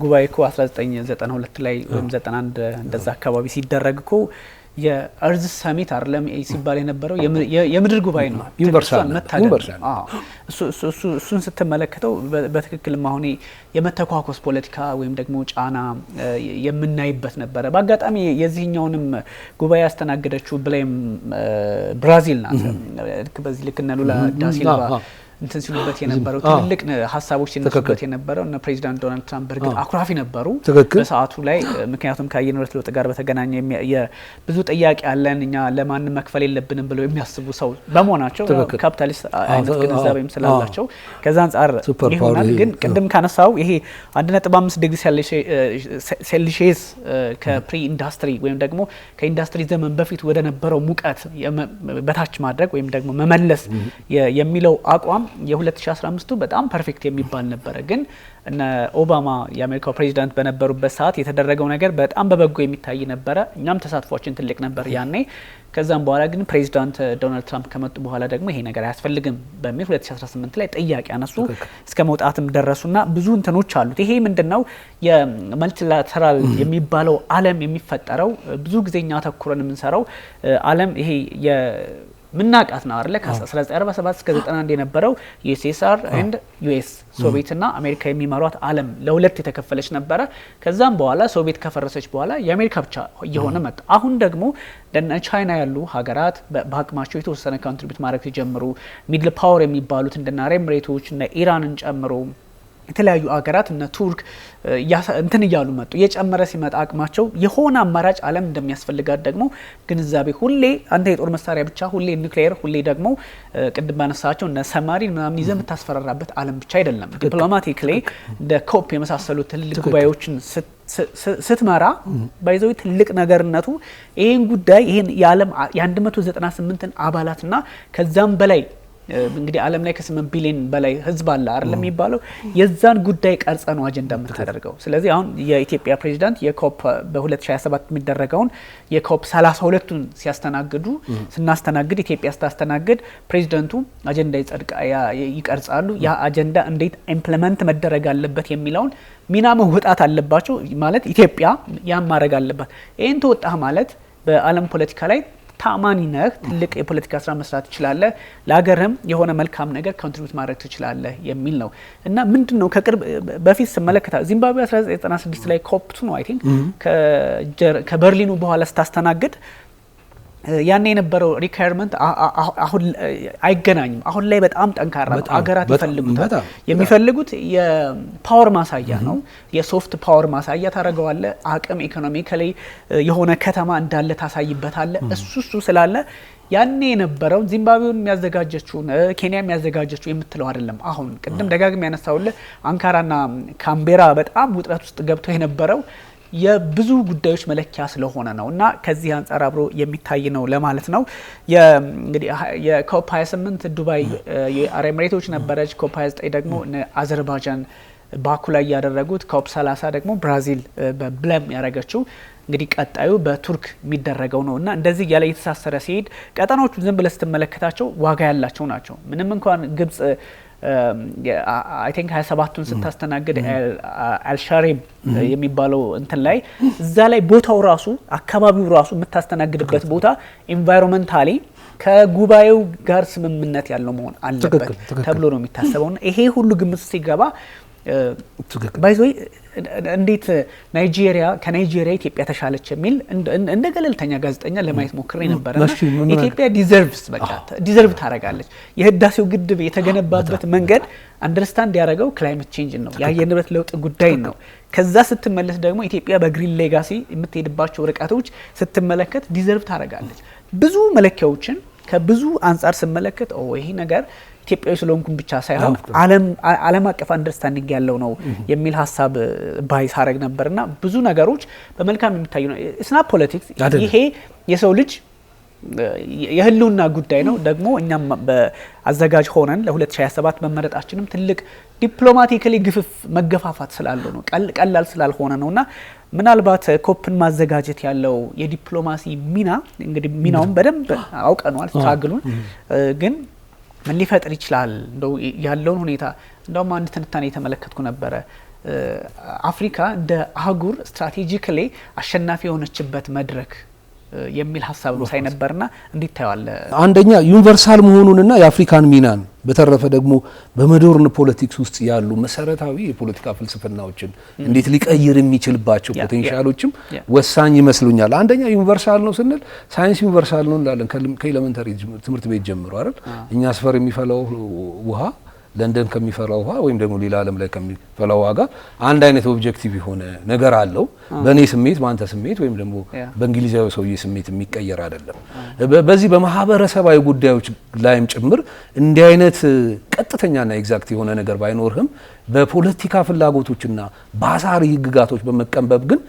ጉባኤ እኮ 1992 ላይ ወይም 91 እንደዛ አካባቢ ሲደረግ እኮ የአርዝ ሰሚት አይደለም ሲባል የነበረው የምድር ጉባኤ ነው። ዩኒቨርሳል እሱን ስትመለከተው በትክክልም አሁን የመተኳኮስ ፖለቲካ ወይም ደግሞ ጫና የምናይበት ነበረ። በአጋጣሚ የዚህኛውንም ጉባኤ ያስተናገደችው ብሌም ብራዚል ናት። በዚህ ልክ እነ ሉላ ዳ ሲልቫ እንትን ሲሉበት የነበረው ትልልቅ ሀሳቦች ሲነሱበት የነበረው እነ ፕሬዚዳንት ዶናልድ ትራምፕ በርግጥ አኩራፊ ነበሩ በሰዓቱ ላይ። ምክንያቱም ከአየር ንብረት ለውጥ ጋር በተገናኘ ብዙ ጥያቄ አለን እኛ ለማንም መክፈል የለብንም ብለው የሚያስቡ ሰው በመሆናቸው ካፒታሊስት አይነት ግንዛቤም ስላላቸው ከዛ አንጻር ይሆናል። ግን ቅድም ካነሳው ይሄ 1.5 ዲግሪ ሴልሺየስ ከፕሪ ኢንዱስትሪ ወይም ደግሞ ከኢንዱስትሪ ዘመን በፊት ወደ ነበረው ሙቀት በታች ማድረግ ወይም ደግሞ መመለስ የሚለው አቋም የ2015 በጣም ፐርፌክት የሚባል ነበረ። ግን እነ ኦባማ የአሜሪካው ፕሬዚዳንት በነበሩበት ሰዓት የተደረገው ነገር በጣም በበጎ የሚታይ ነበረ። እኛም ተሳትፏችን ትልቅ ነበር ያኔ። ከዛም በኋላ ግን ፕሬዚዳንት ዶናልድ ትራምፕ ከመጡ በኋላ ደግሞ ይሄ ነገር አያስፈልግም በሚል 2018 ላይ ጥያቄ አነሱ፣ እስከ መውጣትም ደረሱና ብዙ እንትኖች አሉት። ይሄ ምንድነው የመልቲላተራል የሚባለው ዓለም የሚፈጠረው ብዙ ጊዜኛ ተኩረን የምንሰራው ዓለም ይሄ ምናቃት ነው አይደለ ከ1947 እስከ 91 የነበረው USSR and US ሶቪየት እና አሜሪካ የሚመሯት ዓለም ለሁለት የተከፈለች ነበረ። ከዛም በኋላ ሶቪየት ከፈረሰች በኋላ የአሜሪካ ብቻ እየሆነ መጣ። አሁን ደግሞ እንደነ ቻይና ያሉ ሀገራት በአቅማቸው የተወሰነ ኮንትሪቢዩት ማድረግ ሲጀምሩ ሚድል ፓወር የሚባሉት እንደነ አረብ ኤሚሬቶች እና ኢራንን ጨምሮ የተለያዩ ሀገራት እነ ቱርክ እንትን እያሉ መጡ። እየጨመረ ሲመጣ አቅማቸው የሆነ አማራጭ ዓለም እንደሚያስፈልጋት ደግሞ ግንዛቤ ሁሌ አንተ የጦር መሳሪያ ብቻ ሁሌ ኒውክሌር ሁሌ ደግሞ ቅድም ባነሳቸው እነ ሰማሪን ምናምን ይዘህ የምታስፈራራበት ዓለም ብቻ አይደለም። ዲፕሎማቲክሊ እንደ ኮፕ የመሳሰሉ ትልልቅ ጉባኤዎችን ስትመራ ባይዘው ትልቅ ነገርነቱ ይሄን ጉዳይ ይሄን የዓለም የ198ን አባላትና ከዛም በላይ እንግዲህ ዓለም ላይ ከ8 ቢሊዮን በላይ ህዝብ አለ አይደል የሚባለው የዛን ጉዳይ ቀርጸ ነው አጀንዳ የምታደርገው። ስለዚህ አሁን የኢትዮጵያ ፕሬዝዳንት የኮፕ በ2027 የሚደረገውን የኮፕ 32ን ስናስተናግድ ኢትዮጵያ ስታስተናግድ ፕሬዝዳንቱ አጀንዳ ይቀርጻሉ። ያ አጀንዳ እንዴት ኢምፕሊመንት መደረግ አለበት የሚለውን ሚና መወጣት አለባቸው። ማለት ኢትዮጵያ ያን ማድረግ አለባት። ይሄን ተወጣህ ማለት በዓለም ፖለቲካ ላይ ታማኒ ነህ፣ ትልቅ የፖለቲካ ስራ መስራት ትችላለህ፣ ለሀገርም የሆነ መልካም ነገር ኮንትሪቢዩት ማድረግ ትችላለህ የሚል ነው እና ምንድነው ከቅርብ በፊት ስመለከታ ዚምባብዌ 1996 ላይ ኮፕ ነው አይ ቲንክ ከበርሊኑ በኋላ ስታስተናግድ ያኔ የነበረው ሪኳየርመንት አሁን አይገናኝም። አሁን ላይ በጣም ጠንካራ ነው። ሀገራት ይፈልጉታል። የሚፈልጉት የፓወር ማሳያ ነው። የሶፍት ፓወር ማሳያ ታደርገዋለ። አቅም ኢኮኖሚካሊ የሆነ ከተማ እንዳለ ታሳይበታለ። እሱ ስላለ ያኔ የነበረው ዚምባብዌን የሚያዘጋጀችው ኬንያ የሚያዘጋጀችው የምትለው አይደለም። አሁን ቅድም ደጋግሜ ያነሳውልህ አንካራና ካምቤራ በጣም ውጥረት ውስጥ ገብተው የነበረው የብዙ ጉዳዮች መለኪያ ስለሆነ ነው እና ከዚህ አንጻር አብሮ የሚታይ ነው ለማለት ነው። እንግዲህ የኮፕ 28 ዱባይ የአረብ ኤሚሬቶች ነበረች። ኮፕ 29 ደግሞ አዘርባይጃን ባኩ ላይ ያደረጉት፣ ኮፕ 30 ደግሞ ብራዚል በብለም ያደረገችው። እንግዲህ ቀጣዩ በቱርክ የሚደረገው ነው እና እንደዚህ ያለ የተሳሰረ ሲሄድ ቀጠናዎቹ ዝም ብለህ ስትመለከታቸው ዋጋ ያላቸው ናቸው። ምንም እንኳን ግብጽ አይ ቲንክ 27ቱን ስታስተናግድ አልሻሪም የሚባለው እንትን ላይ እዛ ላይ ቦታው ራሱ አካባቢው ራሱ የምታስተናግድበት ቦታ ኢንቫይሮንመንታሊ ከጉባኤው ጋር ስምምነት ያለው መሆን አለበት ተብሎ ነው የሚታሰበውና ይሄ ሁሉ ግምት ሲገባ ባይዞይ እንዴት ከናይጄሪያ ኢትዮጵያ ተሻለች የሚል እንደ ገለልተኛ ጋዜጠኛ ለማየት ሞክሬ ነበርና ኢትዮጵያ ዲዘርቭ ታረጋለች። የህዳሴው ግድብ የተገነባበት መንገድ አንደርስታንድ ያደረገው ክላይሜት ቼንጅ ነው፣ የአየር ንብረት ለውጥ ጉዳይ ነው። ከዛ ስትመለስ ደግሞ ኢትዮጵያ በግሪን ሌጋሲ የምትሄድባቸው ርቀቶች ስትመለከት ዲዘርቭ ታረጋለች። ብዙ መለኪያዎችን ከብዙ አንጻር ስመለከት ይሄ ነገር ኢትዮጵያዊ ስለሆንኩኝ ብቻ ሳይሆን ዓለም አቀፍ አንደርስታንዲንግ ያለው ነው የሚል ሀሳብ ባይስ አረግ ነበርና ብዙ ነገሮች በመልካም የሚታዩ ነው። እስና ፖለቲክስ ይሄ የሰው ልጅ የህልውና ጉዳይ ነው። ደግሞ እኛም በአዘጋጅ ሆነን ለ2027 መመረጣችንም ትልቅ ዲፕሎማቲካሊ መገፋፋት ስላለው ነው፣ ቀላል ስላልሆነ ነውና ምናልባት ኮፕን ማዘጋጀት ያለው የዲፕሎማሲ ሚና እንግዲህ ሚናውን በደንብ አውቀናል። ስትራግሉን ግን ምን ሊፈጥር ይችላል እንደው ያለውን ሁኔታ እንደውም አንድ ትንታኔ የተመለከትኩ ነበረ። አፍሪካ እንደ አህጉር ስትራቴጂካሊ አሸናፊ የሆነችበት መድረክ የሚል ሀሳብ ሳይነበርና እንዲታያለ አንደኛ ዩኒቨርሳል መሆኑንና የአፍሪካን ሚናን በተረፈ ደግሞ በሞደርን ፖለቲክስ ውስጥ ያሉ መሰረታዊ የፖለቲካ ፍልስፍናዎችን እንዴት ሊቀይር የሚችልባቸው ፖቴንሻሎችም ወሳኝ ይመስሉኛል። አንደኛ ዩኒቨርሳል ነው ስንል ሳይንስ ዩኒቨርሳል ነው እንላለን ከኤሌመንተሪ ትምህርት ቤት ጀምሮ አይደል። እኛ ሰፈር የሚፈላው ውሃ ለንደን ከሚፈላው ውሃ ወይም ደግሞ ሌላ ዓለም ላይ ከሚፈላው ውሃ ጋር አንድ አይነት ኦብጀክቲቭ የሆነ ነገር አለው። በእኔ ስሜት በአንተ ስሜት ወይም ደግሞ በእንግሊዛዊ ሰውዬ ስሜት የሚቀየር አይደለም። በዚህ በማህበረሰባዊ ጉዳዮች ላይም ጭምር እንዲህ አይነት ቀጥተኛና ኤግዛክት የሆነ ነገር ባይኖርህም በፖለቲካ ፍላጎቶችና በአሳሪ ህግጋቶች በመቀንበብ ግን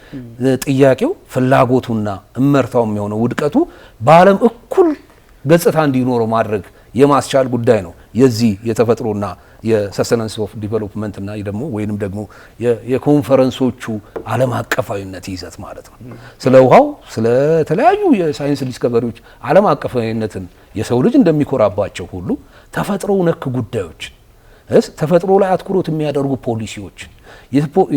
ጥያቄው ፍላጎቱና እመርታው የሚሆነው ውድቀቱ በዓለም እኩል ገጽታ እንዲኖረው ማድረግ የማስቻል ጉዳይ ነው። የዚህ የተፈጥሮና የሰስተናንስ ኦፍ ዲቨሎፕመንት እና ደግሞ ወይንም ደግሞ የኮንፈረንሶቹ ዓለም አቀፋዊነት ይዘት ማለት ነው። ስለ ውሃው ስለ ተለያዩ የሳይንስ ዲስከቨሪዎች ዓለም አቀፋዊነትን የሰው ልጅ እንደሚኮራባቸው ሁሉ ተፈጥሮ ነክ ጉዳዮች ተፈጥሮ ላይ አትኩሮት የሚያደርጉ ፖሊሲዎችን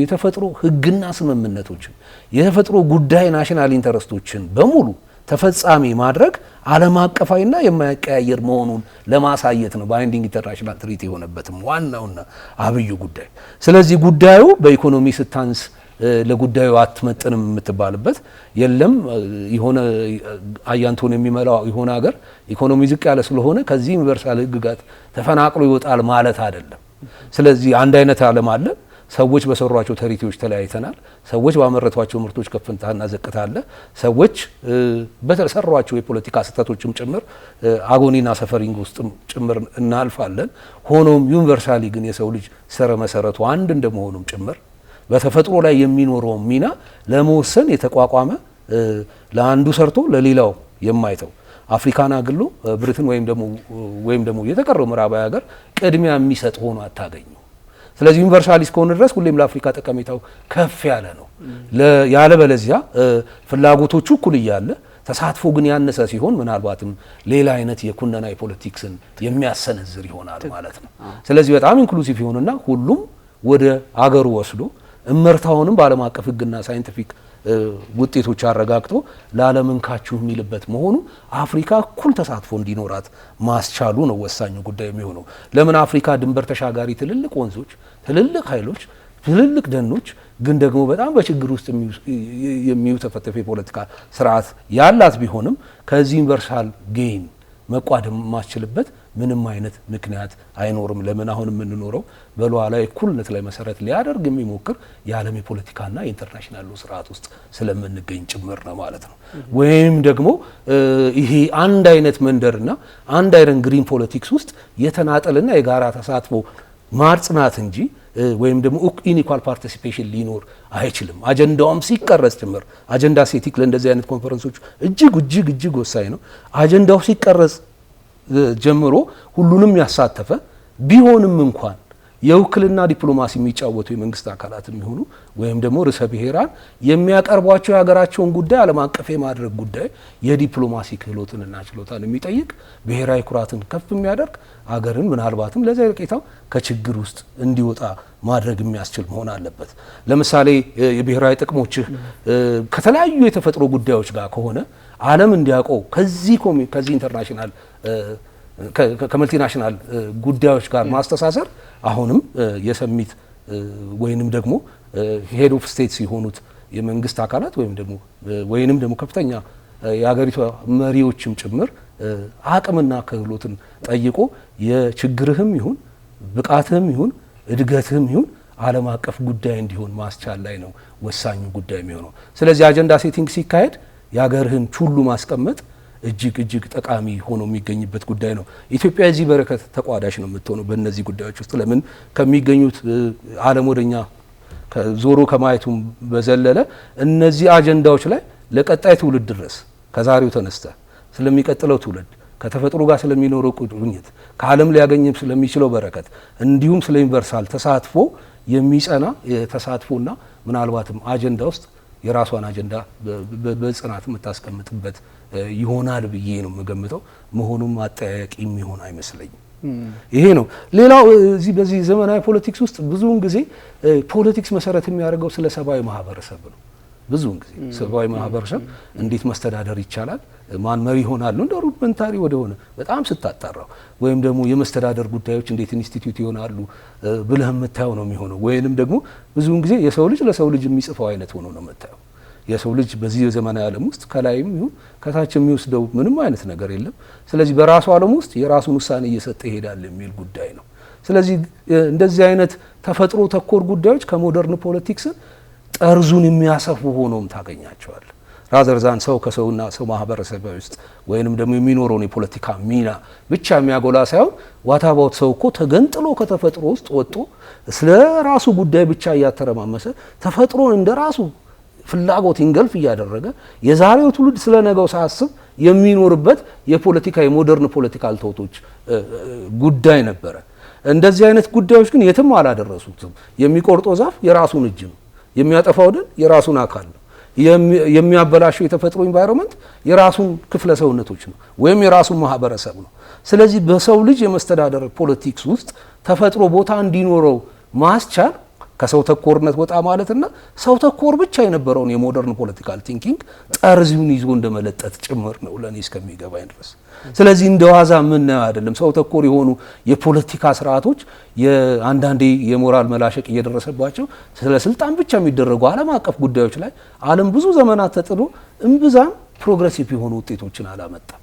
የተፈጥሮ ህግና ስምምነቶችን የተፈጥሮ ጉዳይ ናሽናል ኢንተረስቶችን በሙሉ ተፈጻሚ ማድረግ ዓለም አቀፋዊና የማይቀያየር መሆኑን ለማሳየት ነው ባይንዲንግ ኢንተርናሽናል ትሪቲ የሆነበትም ዋናውና አብዩ ጉዳይ። ስለዚህ ጉዳዩ በኢኮኖሚ ስታንስ ለጉዳዩ አትመጥንም የምትባልበት የለም። የሆነ አያንቶን የሚመላው የሆነ ሀገር ኢኮኖሚ ዝቅ ያለ ስለሆነ ከዚህ ዩኒቨርሳል ህግጋት ተፈናቅሎ ይወጣል ማለት አይደለም። ስለዚህ አንድ አይነት ዓለም አለ። ሰዎች በሰሯቸው ተሪቲዎች ተለያይተናል። ሰዎች ባመረቷቸው ምርቶች ከፍታና ዝቅታ አለ። ሰዎች በተሰሯቸው የፖለቲካ ስህተቶችም ጭምር አጎኒና ሰፈሪንግ ውስጥ ጭምር እናልፋለን። ሆኖም ዩኒቨርሳሊ ግን የሰው ልጅ ስረ መሰረቱ አንድ እንደመሆኑም ጭምር በተፈጥሮ ላይ የሚኖረው ሚና ለመወሰን የተቋቋመ ለአንዱ ሰርቶ ለሌላው የማይተው አፍሪካን አግሎ ብሪትን ወይም ደግሞ የተቀረው ምዕራባዊ ሀገር ቅድሚያ የሚሰጥ ሆኖ አታገኙ። ስለዚህ ዩኒቨርሳሊስት ከሆነ ድረስ ሁሌም ለአፍሪካ ጠቀሜታው ከፍ ያለ ነው። ያለበለዚያ ፍላጎቶቹ እኩል እያለ ተሳትፎ ግን ያነሰ ሲሆን ምናልባትም ሌላ አይነት የኩነና የፖለቲክስን የሚያሰነዝር ይሆናል ማለት ነው። ስለዚህ በጣም ኢንክሉሲቭ ይሆንና ሁሉም ወደ አገሩ ወስዶ እመርታውንም በዓለም አቀፍ ሕግና ሳይንቲፊክ ውጤቶች አረጋግጦ ለዓለምንካችሁ የሚልበት መሆኑ አፍሪካ እኩል ተሳትፎ እንዲኖራት ማስቻሉ ነው ወሳኙ ጉዳይ የሚሆነው። ለምን አፍሪካ ድንበር ተሻጋሪ ትልልቅ ወንዞች፣ ትልልቅ ኃይሎች፣ ትልልቅ ደኖች ግን ደግሞ በጣም በችግር ውስጥ የሚውተፈተፍ የፖለቲካ ስርዓት ያላት ቢሆንም ከዚህ ዩኒቨርሳል ጌይን መቋደም ማስችልበት ምንም አይነት ምክንያት አይኖርም። ለምን አሁን የምንኖረው በሉዓላዊ እኩልነት ላይ መሰረት ሊያደርግ የሚሞክር የዓለም የፖለቲካና የኢንተርናሽናል ስርዓት ውስጥ ስለምንገኝ ጭምር ነው ማለት ነው። ወይም ደግሞ ይሄ አንድ አይነት መንደርና አንድ አይነት ግሪን ፖለቲክስ ውስጥ የተናጠልና የጋራ ተሳትፎ ማጽናት እንጂ ወይም ደግሞ ኢንኢኳል ፓርቲሲፔሽን ሊኖር አይችልም። አጀንዳውም ሲቀረጽ ጭምር አጀንዳ ሴቲክ ለእንደዚህ አይነት ኮንፈረንሶች እጅግ ወሳኝ ነው። አጀንዳው ሲቀረጽ ጀምሮ ሁሉንም ያሳተፈ ቢሆንም እንኳን የውክልና ዲፕሎማሲ የሚጫወቱ የመንግስት አካላት የሚሆኑ ወይም ደግሞ ርዕሰ ብሔራን የሚያቀርቧቸው የሀገራቸውን ጉዳይ ዓለም አቀፍ የማድረግ ጉዳይ የዲፕሎማሲ ክህሎትንና ችሎታን የሚጠይቅ ብሔራዊ ኩራትን ከፍ የሚያደርግ አገርን ምናልባትም ለዘለቄታው ከችግር ውስጥ እንዲወጣ ማድረግ የሚያስችል መሆን አለበት። ለምሳሌ የብሔራዊ ጥቅሞችህ ከተለያዩ የተፈጥሮ ጉዳዮች ጋር ከሆነ ዓለም እንዲያውቀው ከዚህ ኢንተርናሽናል ከመልቲናሽናል ጉዳዮች ጋር ማስተሳሰር አሁንም የሰሚት ወይንም ደግሞ ሄድ ኦፍ ስቴትስ የሆኑት የመንግስት አካላት ወይንም ደግሞ ከፍተኛ የሀገሪቷ መሪዎችም ጭምር አቅምና ክህሎትን ጠይቆ የችግርህም ይሁን ብቃትህም ይሁን እድገትህም ይሁን ዓለም አቀፍ ጉዳይ እንዲሆን ማስቻል ላይ ነው ወሳኙ ጉዳይ የሚሆነው። ስለዚህ አጀንዳ ሴቲንግ ሲካሄድ የሀገርህን ቹሉ ማስቀመጥ እጅግ ጠቃሚ ሆኖ የሚገኝበት ጉዳይ ነው። ኢትዮጵያ የዚህ በረከት ተቋዳሽ ነው የምትሆነው በእነዚህ ጉዳዮች ውስጥ። ለምን ከሚገኙት ዓለም ወደኛ ዞሮ ከማየቱም በዘለለ እነዚህ አጀንዳዎች ላይ ለቀጣይ ትውልድ ድረስ ከዛሬው ተነስተ ስለሚቀጥለው ትውልድ ከተፈጥሮ ጋር ስለሚኖረው ቁርኝት ከዓለም ሊያገኝም ስለሚችለው በረከት እንዲሁም ስለ ዩኒቨርሳል ተሳትፎ የሚጸና ተሳትፎና ምናልባትም አጀንዳ ውስጥ የራሷን አጀንዳ በጽናት የምታስቀምጥበት ይሆናል ብዬ ነው የምገምተው። መሆኑም አጠያያቂ የሚሆን አይመስለኝም። ይሄ ነው። ሌላው በዚህ ዘመናዊ ፖለቲክስ ውስጥ ብዙውን ጊዜ ፖለቲክስ መሰረት የሚያደርገው ስለ ሰብአዊ ማህበረሰብ ነው። ብዙውን ጊዜ ሰብአዊ ማህበረሰብ እንዴት መስተዳደር ይቻላል፣ ማን መሪ ይሆናል እንደ ሩድመንታሪ ወደሆነ በጣም ስታጣራው ወይም ደግሞ የመስተዳደር ጉዳዮች እንዴት ኢንስቲትዩት ይሆናሉ ብለህ የምታየው ነው የሚሆነው። ወይንም ደግሞ ብዙውን ጊዜ የሰው ልጅ ለሰው ልጅ የሚጽፈው አይነት ሆኖ ነው የምታየው። የሰው ልጅ በዚህ ዘመናዊ ዓለም ውስጥ ከላይም ይሁን ከታች የሚወስደው ምንም አይነት ነገር የለም። ስለዚህ በራሱ ዓለም ውስጥ የራሱን ውሳኔ እየሰጠ ይሄዳል የሚል ጉዳይ ነው። ስለዚህ እንደዚህ አይነት ተፈጥሮ ተኮር ጉዳዮች ከሞደርን ፖለቲክስ ጠርዙን የሚያሰፉ ሆኖም ታገኛቸዋል። ራዘርዛን ሰው ከሰውና ሰው ማህበረሰብ ውስጥ ወይንም ደግሞ የሚኖረውን የፖለቲካ ሚና ብቻ የሚያጎላ ሳይሆን ዋታባውት ሰው እኮ ተገንጥሎ ከተፈጥሮ ውስጥ ወጥቶ ስለ ራሱ ጉዳይ ብቻ እያተረማመሰ ተፈጥሮን እንደራሱ ፍላጎት እንገልፍ እያደረገ የዛሬው ትውልድ ስለ ነገው ሳያስብ የሚኖርበት የፖለቲካ የሞደርን ፖለቲካል ተውቶች ጉዳይ ነበረ። እንደዚህ አይነት ጉዳዮች ግን የትም አላደረሱትም። የሚቆርጦ ዛፍ የራሱን እጅ ነው፣ የሚያጠፋው ደን የራሱን አካል ነው፣ የሚያበላሸው የተፈጥሮ ኢንቫይሮንመንት የራሱን ክፍለ ሰውነቶች ነው ወይም የራሱን ማህበረሰብ ነው። ስለዚህ በሰው ልጅ የመስተዳደር ፖለቲክስ ውስጥ ተፈጥሮ ቦታ እንዲኖረው ማስቻል ከሰው ተኮርነት ወጣ ማለትና ሰው ተኮር ብቻ የነበረውን የሞደርን ፖለቲካል ቲንኪንግ ጠርዙን ይዞ እንደመለጠት ጭምር ነው ለኔ እስከሚገባኝ ድረስ። ስለዚህ እንደዋዛ ምን አይደለም ሰው ተኮር የሆኑ የፖለቲካ ስርዓቶች አንዳንዴ የሞራል መላሸቅ እየደረሰባቸው ስለ ስልጣን ብቻ የሚደረጉ ዓለም አቀፍ ጉዳዮች ላይ ዓለም ብዙ ዘመናት ተጥሎ እምብዛም ፕሮግሬሲቭ የሆኑ ውጤቶችን አላመጣም።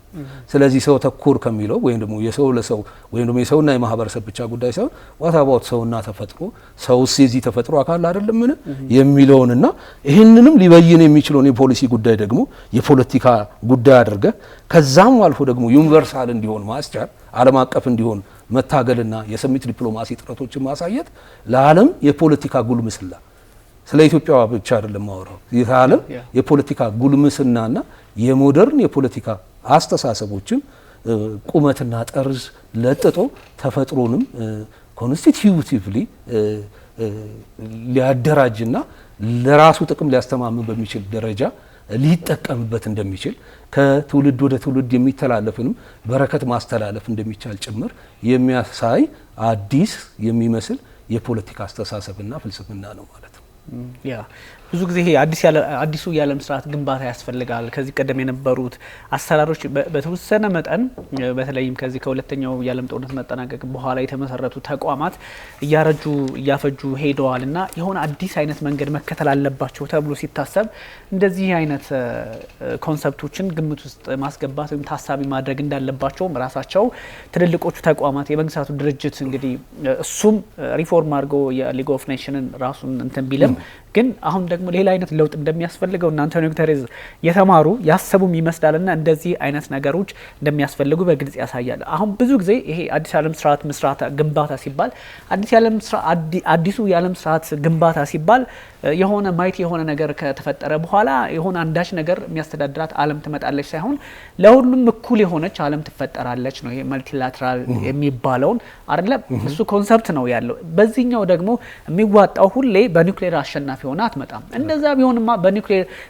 ስለዚህ ሰው ተኮር ከሚለው ወይም ደግሞ የሰው ለሰው ወይም ደግሞ የሰውና የማህበረሰብ ብቻ ጉዳይ ሳይሆን ዋት አባውት ሰውና ተፈጥሮ ሰውስ የዚህ ተፈጥሮ አካል አይደለም ምን የሚለውንና ይህንንም ሊበይን የሚችለውን የፖሊሲ ጉዳይ ደግሞ የፖለቲካ ጉዳይ አድርገ ከዛም አልፎ ደግሞ ዩኒቨርሳል እንዲሆን ማስቻል ዓለም አቀፍ እንዲሆን መታገልና የሰሚት ዲፕሎማሲ ጥረቶችን ማሳየት ለዓለም የፖለቲካ ጉልምስና ስለ ኢትዮጵያ ብቻ አይደለም ማወራው የዓለም የፖለቲካ ጉልምስናና የሞደርን የፖለቲካ አስተሳሰቦችን ቁመትና ጠርዝ ለጥጦ ተፈጥሮንም ኮንስቲቲዩቲቭሊ ሊያደራጅና ለራሱ ጥቅም ሊያስተማምን በሚችል ደረጃ ሊጠቀምበት እንደሚችል ከትውልድ ወደ ትውልድ የሚተላለፍንም በረከት ማስተላለፍ እንደሚቻል ጭምር የሚያሳይ አዲስ የሚመስል የፖለቲካ አስተሳሰብና ፍልስፍና ነው ማለት ነው። ያ ብዙ ጊዜ ይሄ አዲሱ የዓለም ስርዓት ግንባታ ያስፈልጋል። ከዚህ ቀደም የነበሩት አሰራሮች በተወሰነ መጠን በተለይም ከዚህ ከሁለተኛው የዓለም ጦርነት መጠናቀቅ በኋላ የተመሰረቱ ተቋማት እያፈጁ ሄደዋልና የሆነ አዲስ አይነት መንገድ መከተል አለባቸው ተብሎ ሲታሰብ እንደዚህ አይነት ኮንሰፕቶችን ግምት ውስጥ ማስገባት ወይም ታሳቢ ማድረግ እንዳለባቸውም ራሳቸው ትልልቆቹ ተቋማት የመንግስታቱ ድርጅት እንግዲህ እሱም ሪፎርም አድርጎ የሊግ ኦፍ ኔሽንን ራሱን እንትን ቢልም ግን አሁን ደግሞ ሌላ አይነት ለውጥ እንደሚያስፈልገው እና አንቶኒዮ ጉተሬዝ የተማሩ ያሰቡም ይመስላልና እንደዚህ አይነት ነገሮች እንደሚያስፈልጉ በግልጽ ያሳያል። አሁን ብዙ ጊዜ ይሄ አዲስ ዓለም ስርዓት መስራታ ግንባታ ሲባል አዲሱ የዓለም ስርዓት ግንባታ ሲባል የሆነ ማይት የሆነ ነገር ከተፈጠረ በኋላ የሆነ አንዳች ነገር የሚያስተዳድራት ዓለም ትመጣለች ሳይሆን ለሁሉም እኩል የሆነች ዓለም ትፈጠራለች ነው። ይሄ መልቲላተራል የሚባለውን አይደለም እሱ ኮንሰፕት ነው ያለው። በዚህኛው ደግሞ የሚዋጣው ሁሌ በኒውክሌር አሸናፊ ሆነ አትመጣም። እንደዛ ቢሆንማ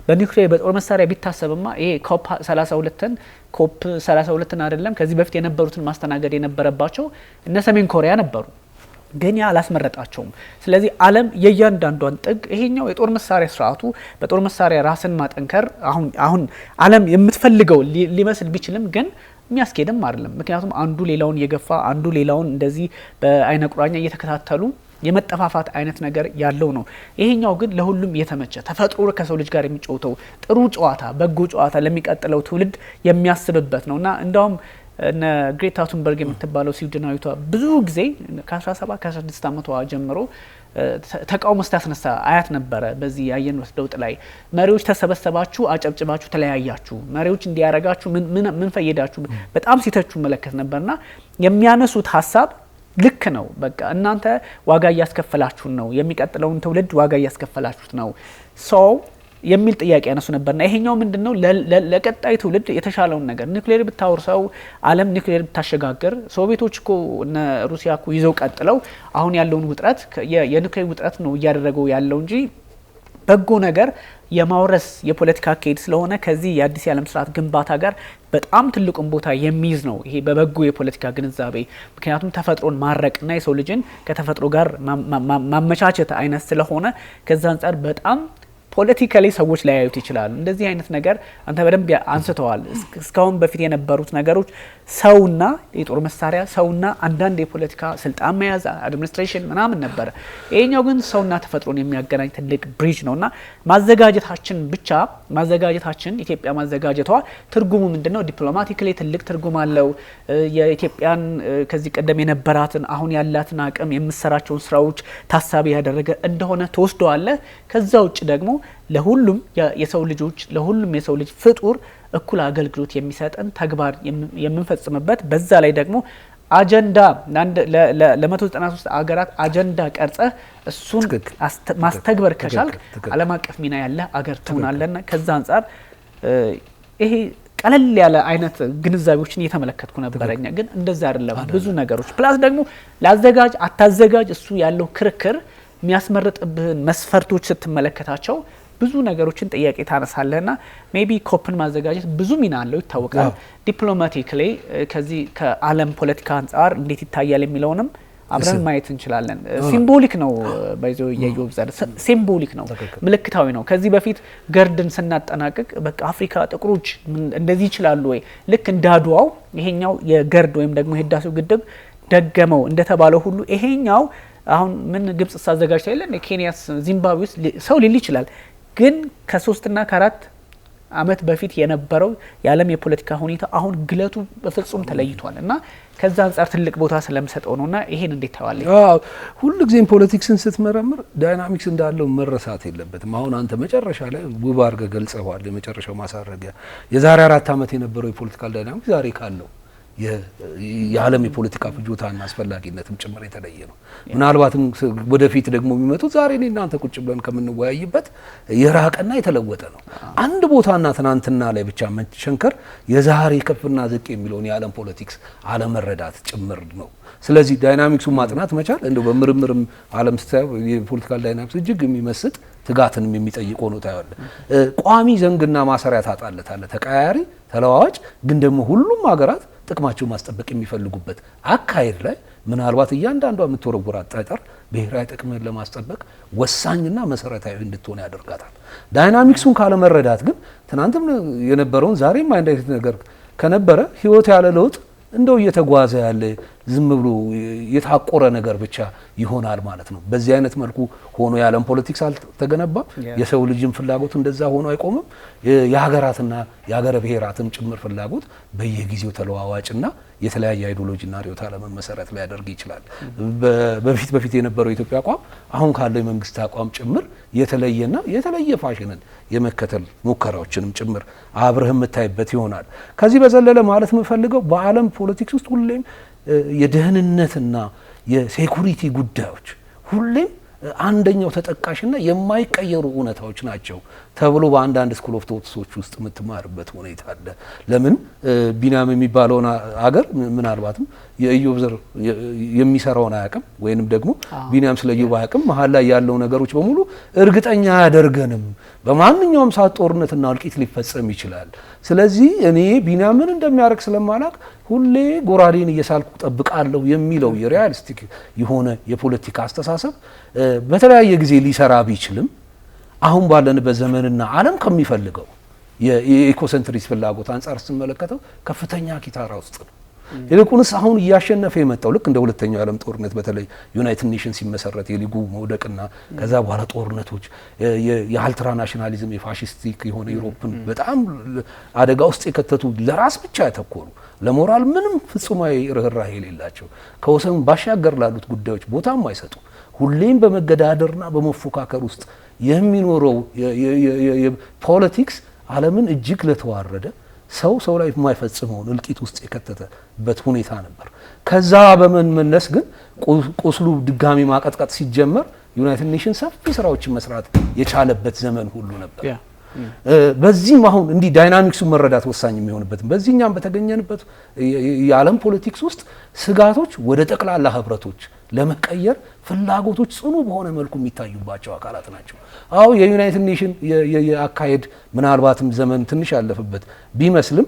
በኒውክሌር በጦር መሳሪያ ቢታሰብማ ይሄ ኮፕ 32ን አይደለም ከዚህ በፊት የነበሩትን ማስተናገድ የነበረባቸው እነ ሰሜን ኮሪያ ነበሩ። ግን ያ አላስመረጣቸውም። ስለዚህ ዓለም የእያንዳንዷን ጥግ ይሄኛው የጦር መሳሪያ ስርዓቱ በጦር መሳሪያ ራስን ማጠንከር አሁን ዓለም የምትፈልገው ሊመስል ቢችልም ግን የሚያስኬድም አይደለም። ምክንያቱም አንዱ ሌላውን እየገፋ አንዱ ሌላውን እንደዚህ በአይነ ቁራኛ እየተከታተሉ የመጠፋፋት አይነት ነገር ያለው ነው። ይሄኛው ግን ለሁሉም የተመቸ ተፈጥሮ ከሰው ልጅ ጋር የሚጫወተው ጥሩ ጨዋታ በጎ ጨዋታ ለሚቀጥለው ትውልድ የሚያስብበት ነውና እንደውም እነ ግሬታ ቱንበርግ የምትባለው ስዊድናዊቷ ብዙ ጊዜ ከ17 ከ16 ዓመቷ ጀምሮ ተቃውሞ ስታስነሳ አያት ነበረ። በዚህ ያየን ወስደውጥ ላይ መሪዎች ተሰበሰባችሁ አጨብጭባችሁ ተለያያችሁ፣ መሪዎች እንዲያረጋችሁ ምን ፈየዳችሁ በጣም ሲተቹ መለከት ነበርና የሚያነሱት ሀሳብ ልክ ነው። በቃ እናንተ ዋጋ እያስከፈላችሁን ነው፣ የሚቀጥለውን ትውልድ ዋጋ እያስከፈላችሁት ነው ሰው የሚል ጥያቄ ያነሱ ነበርና ይሄኛው ምንድነው ለቀጣይ ትውልድ የተሻለውን ነገር ኒውክሌር ብታወርሰው ዓለም ኒውክሌር ብታሸጋግር ሶቪየቶች እኮ እነ ሩሲያ እኮ ይዘው ቀጥለው አሁን ያለውን ውጥረት የኒውክሌር ውጥረት ነው እያደረገው ያለው እንጂ በጎ ነገር የማውረስ የፖለቲካ አካሄድ ስለሆነ ከዚህ የአዲስ የዓለም ስርዓት ግንባታ ጋር በጣም ትልቁን ቦታ የሚይዝ ነው ይሄ በበጎ የፖለቲካ ግንዛቤ። ምክንያቱም ተፈጥሮን ማረቅና የሰው ልጅን ከተፈጥሮ ጋር ማመቻቸት አይነት ስለሆነ ከዛ አንፃር በጣም ፖለቲካሊ ሰዎች ሊያዩት ይችላሉ። እንደዚህ አይነት ነገር አንተ በደንብ አንስተዋል። እስካሁን በፊት የነበሩት ነገሮች ሰውና የጦር መሳሪያ ሰውና አንዳንድ የፖለቲካ ስልጣን መያዝ አድሚኒስትሬሽን ምናምን ነበር። ይሄኛው ግን ሰውና ተፈጥሮን የሚያገናኝ ትልቅ ብሪጅ ነውና ማዘጋጀታችን ኢትዮጵያ ማዘጋጀቷ ትርጉሙ ምንድነው? ዲፕሎማቲካሊ ትልቅ ትርጉም አለው። የኢትዮጵያን ከዚህ ቀደም የነበራትን አሁን ያላትን አቅም የምሰራቸውን ስራዎች ታሳቢ ያደረገ እንደሆነ ተወስደዋል። ከዛ ውጭ ደግሞ ለሁሉም የሰው ልጅ ፍጡር እኩል አገልግሎት የሚሰጠን ተግባር የምንፈጽምበት በዛ ላይ ደግሞ አጀንዳ ለ193 አገራት አጀንዳ ቀርጸ እሱን ማስተግበር ከቻልክ ዓለም አቀፍ ሚና ያለ አገር ትሆናለና ከዛ አንፃር ይሄ ቀለል ያለ አይነት ግንዛቤዎችን እየተመለከትኩ ነበረኛ። ግን እንደዛ አይደለም። ብዙ ነገሮች ፕላስ ደግሞ ላዘጋጅ አታዘጋጅ እሱ ያለው ክርክር የሚያስመርጥብህን መስፈርቶች ስትመለከታቸው ብዙ ነገሮችን ጥያቄ ታነሳለህና ሜቢ ኮፕን ማዘጋጀት ብዙ ሚና አለው ይታወቃል። ዲፕሎማቲካሊ ከዚህ ከዓለም ፖለቲካ አንፃር እንዴት ይታያል የሚለውንም አብረን ማየት እንችላለን። ሲምቦሊክ ነው ባይዘው የኢዮብ ዘር ሲምቦሊክ ነው፣ ምልክታዊ ነው። ከዚህ በፊት ገርድን ስናጠናቅቅ በቃ አፍሪካ ጥቁሮች እንደዚህ ይችላሉ ወይ ልክ እንዳድዋው ይሄኛው የገርድ ወይም ደግሞ የህዳሴው ግድብ ደገመው እንደተባለው ሁሉ ይሄኛው አሁን ምን ግብጽ ሳዘጋጅታ ይላል ኬንያስ ዚምባብዌ ውስጥ ሰው ሊል ይችላል። ግን ከ3 እና ከ4 አመት በፊት የነበረው የዓለም የፖለቲካ ሁኔታ አሁን ግለቱ በፍጹም ተለይቷል እና ከዛ አንፃር ትልቅ ቦታ ስለምሰጠው ነውና ይሄን እንዴት ታዋለኝ? ሁሉ ጊዜም ፖለቲክስን ስትመረምር ዳይናሚክስ እንዳለው መረሳት የለበትም። አሁን አንተ መጨረሻ ላይ ውብ አድርገህ ገልጸዋል። የመጨረሻው ማሳረጊያ የዛሬ 4 አመት የነበረው የፖለቲካል ዳይናሚክስ ዛሬ ካለው የዓለም የፖለቲካ ፍጆታና አስፈላጊነትም ጭምር የተለየ ነው። ምናልባትም ወደፊት ደግሞ የሚመጡት ዛሬ እኔ እናንተ ቁጭ ብለን ከምንወያይበት የራቀና የተለወጠ ነው። አንድ ቦታና ትናንትና ላይ ብቻ መሸንከር የዛሬ ከፍና ዝቅ የሚለውን የዓለም ፖለቲክስ አለመረዳት ጭምር ነው። ስለዚህ ዳይናሚክሱን ማጥናት መቻል እንደው በምርምርም ዓለም ስታየው የፖለቲካል ዳይናሚክስ እጅግ የሚመስጥ ትጋትንም የሚጠይቅ ሆኖ ታያለህ። ቋሚ ዘንግና ማሰሪያ ታጣለታለህ። ተቀያያሪ ተለዋዋጭ ግን ደግሞ ሁሉም ሀገራት ጥቅማቸው ማስጠበቅ የሚፈልጉበት አካሄድ ላይ ምናልባት እያንዳንዷ የምትወረውራት ጠጠር ብሔራዊ ጥቅምን ለማስጠበቅ ወሳኝና መሰረታዊ እንድትሆን ያደርጋታል። ዳይናሚክሱን ካለመረዳት ግን ትናንትም የነበረውን ዛሬም አንድ አይነት ነገር ከነበረ ህይወት ያለ ለውጥ እንደው እየተጓዘ ያለ ዝም ብሎ የታቆረ ነገር ብቻ ይሆናል ማለት ነው። በዚህ አይነት መልኩ ሆኖ የዓለም ፖለቲክስ አልተገነባም። የሰው ልጅም ፍላጎት እንደዛ ሆኖ አይቆምም። የሀገራትና የሀገረ ብሔራትም ጭምር ፍላጎት በየጊዜው ተለዋዋጭና የተለያየ አይዲዮሎጂና ርዕዮተ ዓለምን መሰረት ሊያደርግ ይችላል። በፊት የነበረው የኢትዮጵያ አቋም አሁን ካለው የመንግስት አቋም ጭምር የተለየና የተለየ ፋሽንን የመከተል ሙከራዎችንም ጭምር አብረህ የምታይበት ይሆናል። ከዚህ በዘለለ ማለት የምፈልገው በዓለም ፖለቲክስ ውስጥ ሁሌም የደህንነትና የሴኩሪቲ ጉዳዮች ሁሌም አንደኛው ተጠቃሽና የማይቀየሩ እውነታዎች ናቸው ተብሎ በአንዳንድ ስኩል ኦፍ ቶትሶች ውስጥ የምትማርበት ሁኔታ አለ። ለምን ቢንያም የሚባለውን አገር ምናልባትም የኢዮብ ዘር የሚሰራውን አያውቅም ወይንም ደግሞ ቢንያም ስለ ኢዮብ አያውቅም። መሀል ላይ ያለው ነገሮች በሙሉ እርግጠኛ አያደርገንም። በማንኛውም ሰዓት ጦርነትና እልቂት ሊፈጸም ይችላል። ስለዚህ እኔ ቢንያምን እንደሚያደርግ ስለማላውቅ ሁሌ ጎራዴን እየሳልኩ ጠብቃለሁ የሚለው የሪያሊስቲክ የሆነ የፖለቲካ አስተሳሰብ በተለያየ ጊዜ ሊሰራ ቢችልም አሁን ባለንበት ዘመንና ዓለም ከሚፈልገው የኢኮሴንትሪስ ፍላጎት አንጻር ስንመለከተው ከፍተኛ ኪታራ ውስጥ ነው። ይልቁንስ አሁን እያሸነፈ የመጣው ልክ እንደ ሁለተኛው የዓለም ጦርነት በተለይ ዩናይትድ ኔሽንስ ሲመሰረት የሊጉ መውደቅና ከዛ በኋላ ጦርነቶች የአልትራ ናሽናሊዝም የፋሺስቲክ የሆነ ዩሮፕን በጣም አደጋ ውስጥ የከተቱ ለራስ ብቻ ያተኮሩ ለሞራል ምንም ፍጹማዊ ርህራሄ የሌላቸው ከወሰን ባሻገር ላሉት ጉዳዮች ቦታም አይሰጡ ሁሌም በመገዳደርና በመፎካከር ውስጥ የሚኖረው የፖለቲክስ ዓለምን እጅግ ለተዋረደ ሰው ላይ የማይፈጽመውን እልቂት ውስጥ የከተተበት ሁኔታ ነበር። ከዛ በመመለስ ግን ቁስሉ ድጋሚ ማቀጥቀጥ ሲጀመር ዩናይትድ ኔሽንስ ሰፊ ስራዎችን መስራት የቻለበት ዘመን ሁሉ ነበር። በዚህም አሁን እንዲህ ዳይናሚክሱን መረዳት ወሳኝ የሚሆንበት በዚህኛም በተገኘንበት የዓለም ፖለቲክስ ውስጥ ስጋቶች ወደ ጠቅላላ ህብረቶች ለመቀየር ፍላጎቶች ጽኑ በሆነ መልኩ የሚታዩባቸው አካላት ናቸው። አዎ የዩናይትድ ኔሽን የአካሄድ ምናልባትም ዘመን ትንሽ ያለፈበት ቢመስልም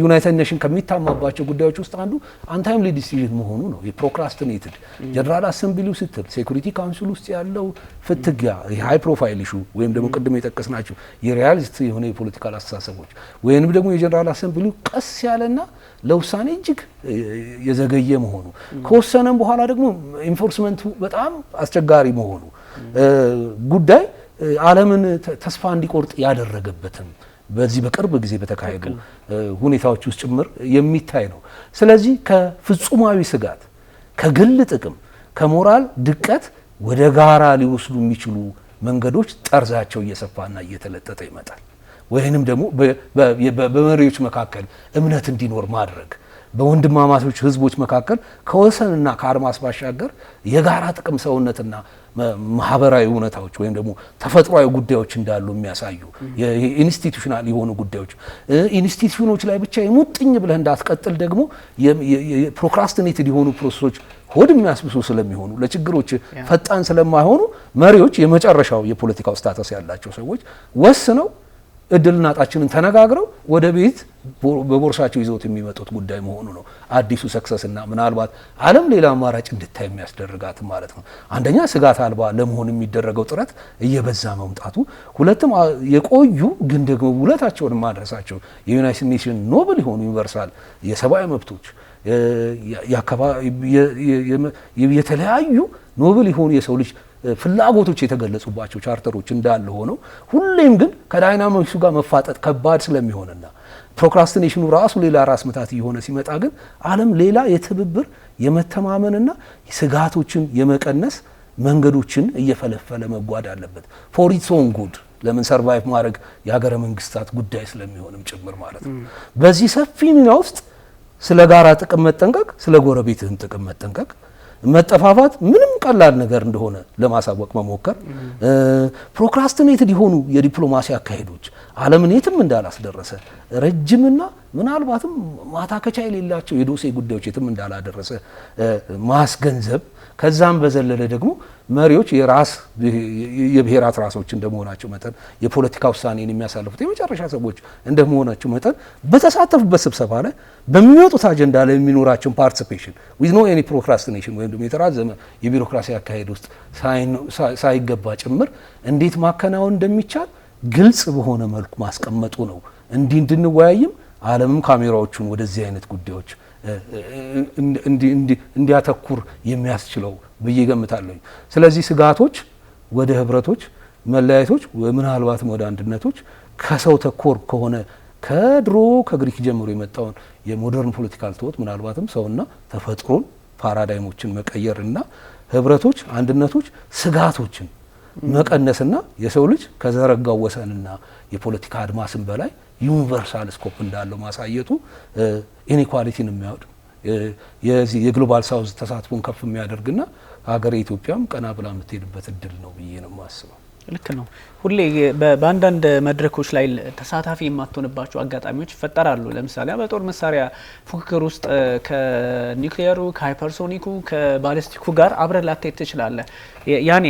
ዩናይትድ ኔሽን ከሚታማባቸው ጉዳዮች ውስጥ አንዱ አንታይምሊ ዲሲዥን መሆኑ ነው። የፕሮክራስቲኔትድ ጀነራል አሰምብሊው ስትል ሴኩሪቲ ካውንስል ውስጥ ያለው ፍትጊያ የሃይ ፕሮፋይል ኢሹ ወይም ደግሞ ቅድም የጠቀስናቸው የሪያሊስት የሆነ የፖለቲካል አስተሳሰቦች ወይም ደግሞ የጀነራል አሰምብሊው ቀስ ያለና ለውሳኔ እጅግ የዘገየ መሆኑ ከወሰነም በኋላ ደግሞ ኢንፎርስመንቱ በጣም አስቸጋሪ መሆኑ ጉዳይ ዓለምን ተስፋ እንዲቆርጥ ያደረገበትም በዚህ በቅርብ ጊዜ በተካሄዱ ሁኔታዎች ውስጥ ጭምር የሚታይ ነው። ስለዚህ ከፍጹማዊ ስጋት፣ ከግል ጥቅም፣ ከሞራል ድቀት ወደ ጋራ ሊወስዱ የሚችሉ መንገዶች ጠርዛቸው እየሰፋና እየተለጠጠ ይመጣል። ወይንም ደግሞ በመሪዎች መካከል እምነት እንዲኖር ማድረግ በወንድማማቾች ህዝቦች መካከል ከወሰንና ከአድማስ ባሻገር የጋራ ጥቅም ሰውነትና ማህበራዊ እውነታዎች ወይም ደግሞ ተፈጥሯዊ ጉዳዮች እንዳሉ የሚያሳዩ የኢንስቲትዩሽናል የሆኑ ጉዳዮች ኢንስቲትዩሽኖች ላይ ብቻ የሙጥኝ ብለህ እንዳትቀጥል ደግሞ የፕሮክራስቲኔትድ የሆኑ ፕሮሰሶች ሆድ የሚያስብሱ ስለሚሆኑ ለችግሮች ፈጣን ስለማይሆኑ መሪዎች የመጨረሻው የፖለቲካው ስታተስ ያላቸው ሰዎች ወስነው እድልና ጣችንን ተነጋግረው ወደ ቤት በቦርሳቸው ይዘውት የሚመጡት ጉዳይ መሆኑ ነው አዲሱ ሰክሰስ እና ምናልባት ዓለም ሌላ አማራጭ እንድታይ የሚያስደርጋት ማለት ነው። አንደኛ ስጋት አልባ ለመሆን የሚደረገው ጥረት እየበዛ መምጣቱ፣ ሁለትም የቆዩ ግን ደግሞ ውለታቸውን ማድረሳቸው የዩናይትድ ኔሽን ኖብል የሆኑ ዩኒቨርሳል የሰብአዊ መብቶች የተለያዩ ኖብል የሆኑ የሰው ልጅ ፍላጎቶች የተገለጹባቸው ቻርተሮች እንዳለ ሆነው ሁሌም ግን ከዳይናሚክሱ ጋር መፋጠጥ ከባድ ስለሚሆንና ፕሮክራስቲኔሽኑ ራሱ ሌላ ራስ ምታት እየሆነ ሲመጣ ግን ዓለም ሌላ የትብብር የመተማመንና ስጋቶችን የመቀነስ መንገዶችን እየፈለፈለ መጓድ አለበት። ፎር ኢትስ ኦን ጉድ ለምን ሰርቫይቭ ማድረግ የሀገረ መንግስታት ጉዳይ ስለሚሆንም ጭምር ማለት ነው። በዚህ ሰፊ ሚና ውስጥ ስለ ጋራ ጥቅም መጠንቀቅ፣ ስለ ጎረቤትህም ጥቅም መጠንቀቅ፣ መጠፋፋት ምንም ቀላል ነገር እንደሆነ ለማሳወቅ መሞከር፣ ፕሮክራስቲኔትድ የሆኑ የዲፕሎማሲ አካሄዶች ዓለምን የትም እንዳላስደረሰ ረጅምና ምናልባትም ማታከቻ የሌላቸው የዶሴ ጉዳዮች የትም እንዳላደረሰ ማስገንዘብ፣ ከዛም በዘለለ ደግሞ መሪዎች የብሔራት ራሶች እንደመሆናቸው መጠን የፖለቲካ ውሳኔን የሚያሳልፉት የመጨረሻ ሰዎች እንደመሆናቸው መጠን በተሳተፉበት ስብሰባ ላይ በሚወጡት አጀንዳ ላይ የሚኖራቸውን ፓርቲሲፔሽን ዊዝ ኖ ኤኒ ፕሮክራስቲኔሽን ወይም ደግሞ የተራዘመ የቢሮክራሲ አካሄድ ውስጥ ሳይገባ ጭምር እንዴት ማከናወን እንደሚቻል ግልጽ በሆነ መልኩ ማስቀመጡ ነው እንዲህ እንድንወያይም ዓለምም ካሜራዎቹን ወደዚህ አይነት ጉዳዮች እንዲያተኩር የሚያስችለው ብዬ ገምታለሁ። ስለዚህ ስጋቶች ወደ ህብረቶች፣ መለያየቶች ምናልባትም ወደ አንድነቶች ከሰው ተኮር ከሆነ ከድሮ ከግሪክ ጀምሮ የመጣውን የሞደርን ፖለቲካል ተወት ምናልባትም ሰውና ተፈጥሮን ፓራዳይሞችን መቀየርና ህብረቶች፣ አንድነቶች ስጋቶችን መቀነስና የሰው ልጅ ከዘረጋው ወሰንና የፖለቲካ አድማስን በላይ ዩኒቨርሳል ስኮፕ እንዳለው ማሳየቱ ኢኒኳሊቲን የሚያወድ የግሎባል ሳውዝ ተሳትፎን ከፍ የሚያደርግና ሀገር ኢትዮጵያም ቀና ብላ የምትሄድበት እድል ነው ብዬ ነው የማስበው። ልክ ነው። ሁሌ በአንዳንድ መድረኮች ላይ ተሳታፊ የማትሆንባቸው አጋጣሚዎች ይፈጠራሉ። ለምሳሌ በጦር መሳሪያ ፉክክር ውስጥ ከኒውክሊየሩ፣ ከሃይፐርሶኒኩ፣ ከባሊስቲኩ ጋር አብረህ ላትሄድ ትችላለህ። ያኔ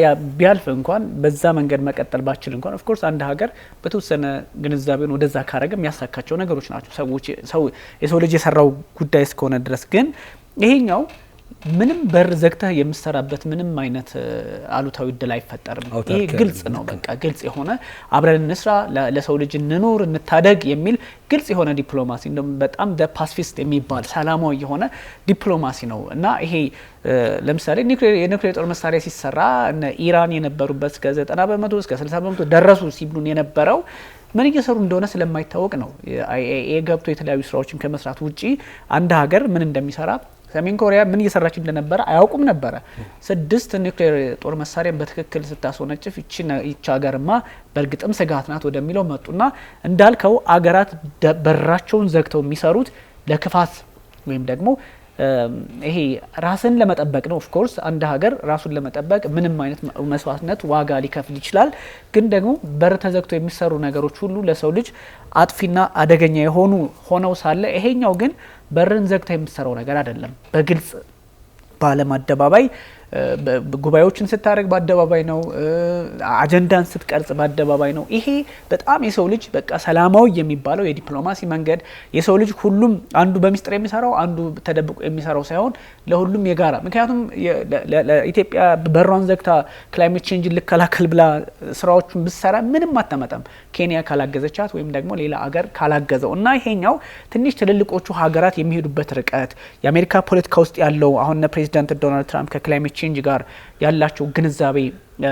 ያ ቢያልፍ እንኳን በዛ መንገድ መቀጠል ባችል እንኳን ኦፍኮርስ አንድ ሀገር በተወሰነ ግንዛቤውን ወደዛ ካረገ የሚያሳካቸው ነገሮች ናቸው የሰው ልጅ የሰራው ጉዳይ እስከሆነ ድረስ። ግን ይሄኛው ምንም በር ዘግተህ የምሰራበት ምንም አይነት አሉታዊ እድል አይፈጠርም። ይሄ ግልጽ ነው። በቃ ግልጽ የሆነ አብረን እንስራ፣ ለሰው ልጅ እንኑር፣ እንታደግ የሚል ግልጽ የሆነ ዲፕሎማሲ እንደውም በጣም ፓሲፊስት የሚባል ሰላማዊ የሆነ ዲፕሎማሲ ነው እና ይሄ ለምሳሌ የኒውክሌር ጦር መሳሪያ ሲሰራ እነ ኢራን የነበሩበት እስከ 90% እስከ 60% ደረሱ ሲብሉን የነበረው ምን እየሰሩ እንደሆነ ስለማይታወቅ ነው። አይኤኤ ገብቶ የተለያዩ ስራዎችን ከመስራት ውጪ አንድ ሀገር ምን እንደሚሰራ ሰሜን ኮሪያ ምን እየሰራች እንደነበረ አያውቁም ነበረ። 6 ኒውክሌር ጦር መሳሪያን በትክክል ስታስወነጭፍ ይቺ ሀገርማ በእርግጥም ስጋት ናት ወደሚለው መጡና እንዳልከው አገራት በራቸውን ዘግተው የሚሰሩት ለክፋት ወይም ደግሞ ይሄ ራስን ለመጠበቅ ነው። ኦፍ ኮርስ አንድ ሀገር ራሱን ለመጠበቅ ምንም አይነት መስዋዕትነት ዋጋ ሊከፍል ይችላል። ግን ደግሞ በር ተዘግቶ የሚሰሩ ነገሮች ሁሉ ለሰው ልጅ አጥፊና አደገኛ ሆነው ሳለ ይሄኛው ግን በርን ዘግታ የምትሰራው ነገር አይደለም። በግልጽ በዓለም አደባባይ ጉባኤዎችን ስታደርግ በአደባባይ ነው። አጀንዳን ስትቀርጽ በአደባባይ ነው። ይሄ በጣም የሰው ልጅ በቃ ሰላማዊ የሚባለው የዲፕሎማሲ መንገድ የሰው ልጅ ሁሉም አንዱ በሚስጥር የሚሰራው አንዱ ተደብቆ የሚሰራው ሳይሆን ለሁሉም የጋራ ምክንያቱም ለኢትዮጵያ በሯን ዘግታ ክላይሜት ቼንጅ ልከላከል ብላ ስራዎቹን ብትሰራ ምንም አታመጣም ኬንያ ካላገዘቻት ወይም ደግሞ ሌላ አገር ካላገዘው እና ይሄኛው ትንሽ ትልልቆቹ ሀገራት የሚሄዱበት ርቀት የአሜሪካ ፖለቲካ ውስጥ ያለው አሁን ፕሬዚዳንት ዶናልድ ትራምፕ ከክላይሜት ቼንጅ ጋር ያላቸው ግንዛቤ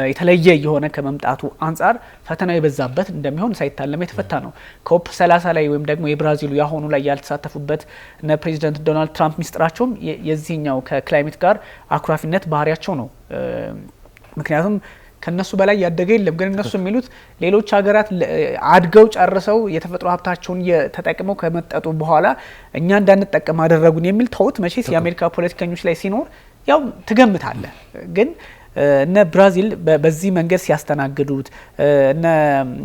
የተለየ የሆነ ከመምጣቱ አንጻር ፈተና የበዛበት እንደሚሆን ሳይታለም የተፈታ ነው። ኮፕ 30 ላይ ወይም ደግሞ የብራዚሉ ያሆኑ ላይ ያልተሳተፉበት እነ ፕሬዚዳንት ዶናልድ ትራምፕ ሚስጥራቸውም የዚህኛው ከክላይሜት ጋር አኩራፊነት ባህሪያቸው ነው። ምክንያቱም ከነሱ በላይ ያደገ የለም። ግን እነሱ የሚሉት ሌሎች ሀገራት አድገው ጨርሰው የተፈጥሮ ሀብታቸውን ተጠቅመው ከመጠጡ በኋላ እኛ እንዳንጠቀም አደረጉን የሚል ተውት። መቼስ የአሜሪካ ፖለቲከኞች ላይ ሲኖር ያው ትገምታለህ። ግን እነ ብራዚል በዚህ መንገድ ሲያስተናግዱት እነ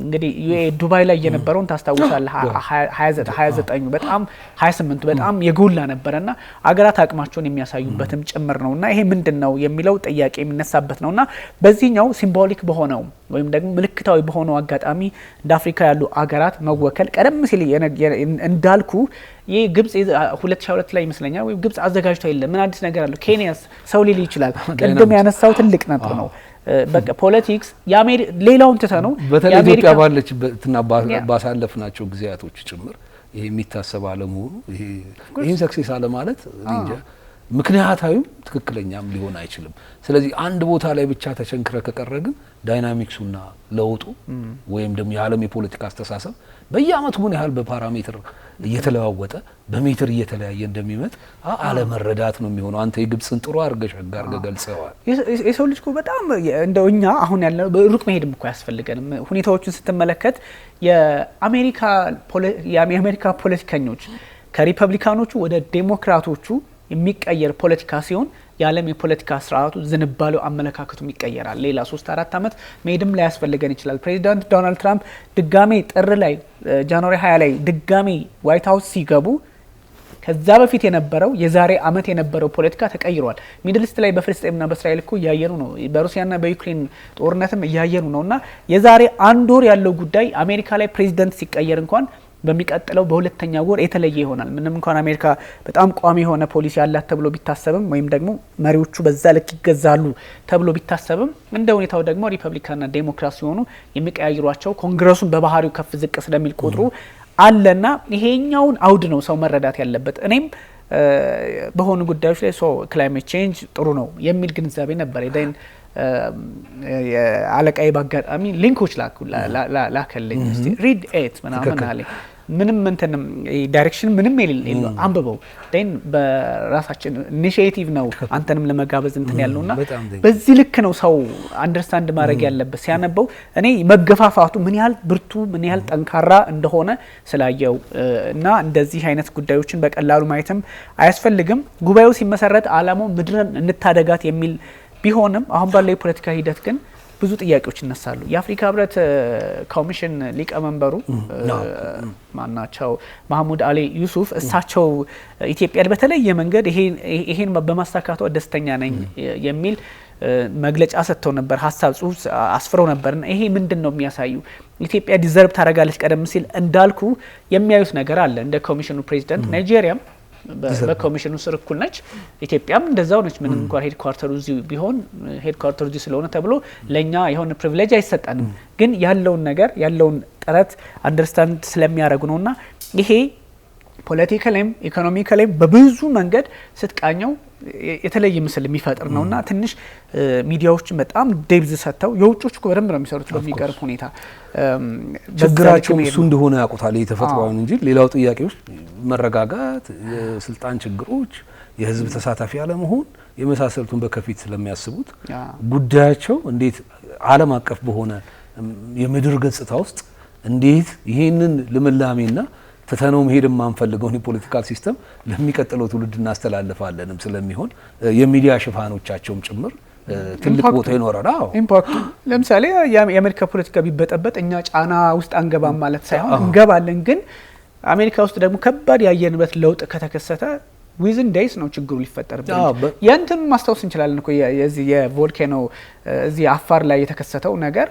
እንግዲህ ዩኤ ዱባይ ላይ የነበረውን ታስታውሳለህ። 29 በጣም 28 በጣም የጎላ ነበርና አገራት አቅማቸውን የሚያሳዩበትም ጭምር ነውና ይሄ ምንድነው የሚለው ጥያቄ የሚነሳበት ነውና በዚህኛው ሲምቦሊክ በሆነው ወይም ደግሞ ምልክታዊ በሆነው አጋጣሚ እንደ አፍሪካ ያሉ አገራት መወከል ቀደም ሲል እንዳልኩ ይህ ግብጽ 2022 ላይ ይመስለኛል ወይ ግብጽ አዘጋጅቶ የለም ምን አዲስ ነገር አለው ኬንያስ ሰው ሊል ይችላል ቅድም ያነሳው ትልቅ ነጥብ ነው በቃ ፖለቲክስ ሌላውን ትተነው በተለይ ኢትዮጵያ ባለችበትና ባሳለፍናቸው ጊዜያቶች ጭምር ይሄ የሚታሰብ አለመሆኑ ይሄን ሰክሴስ አለ ማለት እንጃ ምክንያታዊም ትክክለኛም ሊሆን አይችልም ስለዚህ አንድ ቦታ ላይ ብቻ ተቸንክረ ከቀረግን ዳይናሚክሱና ለውጡ ወይም ደግሞ የዓለም የፖለቲካ አስተሳሰብ በየአመቱ ምን ያህል በፓራሜትር እየተለዋወጠ በሜትር እየተለያየ እንደሚመጣ አለመረዳት ነው የሚሆነው አንተ የግብጽን ጥሩ አርገሽ ገልጸዋል የሰው ልጅ እኮ በጣም እንደውኛ አሁን ያለው ሩቅ መሄድም እኮ ያስፈልገንም ሁኔታዎችን ስትመለከት የአሜሪካ ፖለቲከኞች ከሪፐብሊካኖቹ ወደ ዴሞክራቶቹ የሚቀየር ፖለቲካ ሲሆን የዓለም የፖለቲካ ስርዓቱ ዝንባሌው አመለካከቱም ይቀየራል ሌላ 3-4 አመት መሄድም ላይ ያስፈልገን ይችላል ፕሬዚዳንት ዶናልድ ትራምፕ ድጋሜ ጥር ላይ ጃንዋሪ 20 ላይ ድጋሜ ዋይት ሃውስ ሲገቡ ከዛ በፊት የነበረው የዛሬ አመት የነበረው ፖለቲካ ተቀይሯል ሚድል ኢስት ላይ በፍልስጤምና በእስራኤል እኮ ያየኑ ነው በሩሲያና በዩክሬን ጦርነትም ያየኑ ነውና የዛሬ አንድ ወር ያለው ጉዳይ አሜሪካ ላይ ፕሬዚዳንት ሲቀየር እንኳን በሚቀጥለው በሁለተኛ ወር የተለየ ይሆናል ምንም እንኳን አሜሪካ በጣም ቋሚ የሆነ ፖሊሲ ያላት ተብሎ ቢታሰብም ወይም ደግሞ መሪዎቹ በዛ ልክ ይገዛሉ ተብሎ ቢታሰብም እንደ ሁኔታው ደግሞ ሪፐብሊካንና ዴሞክራሲ ሆኑ የሚቀያይሯቸው ኮንግረሱን በባህሪው ከፍ ዝቅ ስለሚል ቁጥሩ አለና ይሄኛውን አውድ ነው ሰው መረዳት ያለበት እኔም በሆኑ ጉዳዮች ላይ ክላይሜት ቼንጅ ጥሩ ነው የሚል ግንዛቤ ነበር ይደን አለቃዬ ባጋጣሚ ሊንኮች ላከልኝ እስቲ ሪድ ኤት ምናምን አለ ምንም እንትንም ዳይሬክሽን ምንም የሌለው አንብበው ደን በራሳችን ኢኒሺዬቲቭ ነው አንተንም ለመጋበዝ እንትን ያለውና በዚህ ልክ ነው ሰው አንደርስታንድ ማድረግ ያለበት ሲያነበው እኔ መገፋፋቱ ምን ያህል ብርቱ ምን ያህል ጠንካራ እንደሆነ ስላየው እና እንደዚህ አይነት ጉዳዮችን በቀላሉ ማየትም አያስፈልግም ጉባኤው ሲመሰረት አላማው ምድርን እንታደጋት የሚል ቢሆንም አሁን ባለው የፖለቲካ ሂደት ግን ብዙ ጥያቄዎች ይነሳሉ የአፍሪካ ህብረት ኮሚሽን ሊቀመንበሩ ማናቸው መሐሙድ አሊ ዩሱፍ እሳቸው ኢትዮጵያ በተለየ መንገድ ይሄን በማስተካከቷ ደስተኛ ነኝ የሚል መግለጫ ሰጥተው ነበር ሀሳብ ጽሁፍ አስፍረው ነበርና ይሄ ምንድነው የሚያሳዩ ኢትዮጵያ ዲዘርቭ ታረጋለች ቀደም ሲል እንዳልኩ የሚያዩት ነገር አለ እንደ ኮሚሽኑ ፕሬዚዳንት ናይጄሪያም በኮሚሽኑ ስር እኩል ነች ኢትዮጵያም እንደዛው ነች ምንም እንኳን ሄድኳርተሩ እዚህ ቢሆን ሄድኳርተሩ እዚህ ስለሆነ ተብሎ ለኛ የሆነ ፕሪቪሌጅ አይሰጣንም ግን ያለውን ነገር ያለውን ጥረት አንደርስታንድ ስለሚያደርጉ ነውና ይሄ ፖለቲካሊም ኢኮኖሚካሊም በብዙ መንገድ ስትቃኘው የተለየ ምስል የሚፈጥር ነውና ትንሽ ሚዲያዎችን በጣም ዴብዝ ሰጥተው የውጮች እኮ በደንብ ነው የሚሰሩት በሚቀርብ ሁኔታ ችግራቸው እሱ እንደሆነ ያውቁታል የተፈጥሯውን እንጂ ሌላው ጥያቄዎች መረጋጋት የስልጣን ችግሮች የህዝብ ተሳታፊ አለመሆን የመሳሰሉትን በከፊት ስለሚያስቡት ጉዳያቸው እንዴት ዓለም አቀፍ በሆነ የምድር ገጽታ ውስጥ እንዴት ይሄንን ልምላሜና ተተነው መሄድም ማንፈልገውን የፖለቲካል ሲስተም ለሚቀጥለው ትውልድ እናስተላልፋለንም ስለሚሆን የሚዲያ ሽፋኖቻቸውም ጭምር ትልቅ ቦታ ይኖራል ኢምፓክቱ ለምሳሌ የአሜሪካ ፖለቲካ ቢበጠበጥ እኛ ጫና ውስጥ አንገባም ማለት ሳይሆን እንገባለን ግን አሜሪካ ውስጥ ደግሞ ከባድ የአየር ንብረት ለውጥ ከተከሰተ ዊዝን ዴይስ ነው ችግሩ ሊፈጠርበት ያንተን ማስታወስ እንችላለን እኮ የዚህ የቮልካኖ እዚህ አፋር ላይ የተከሰተው ነገር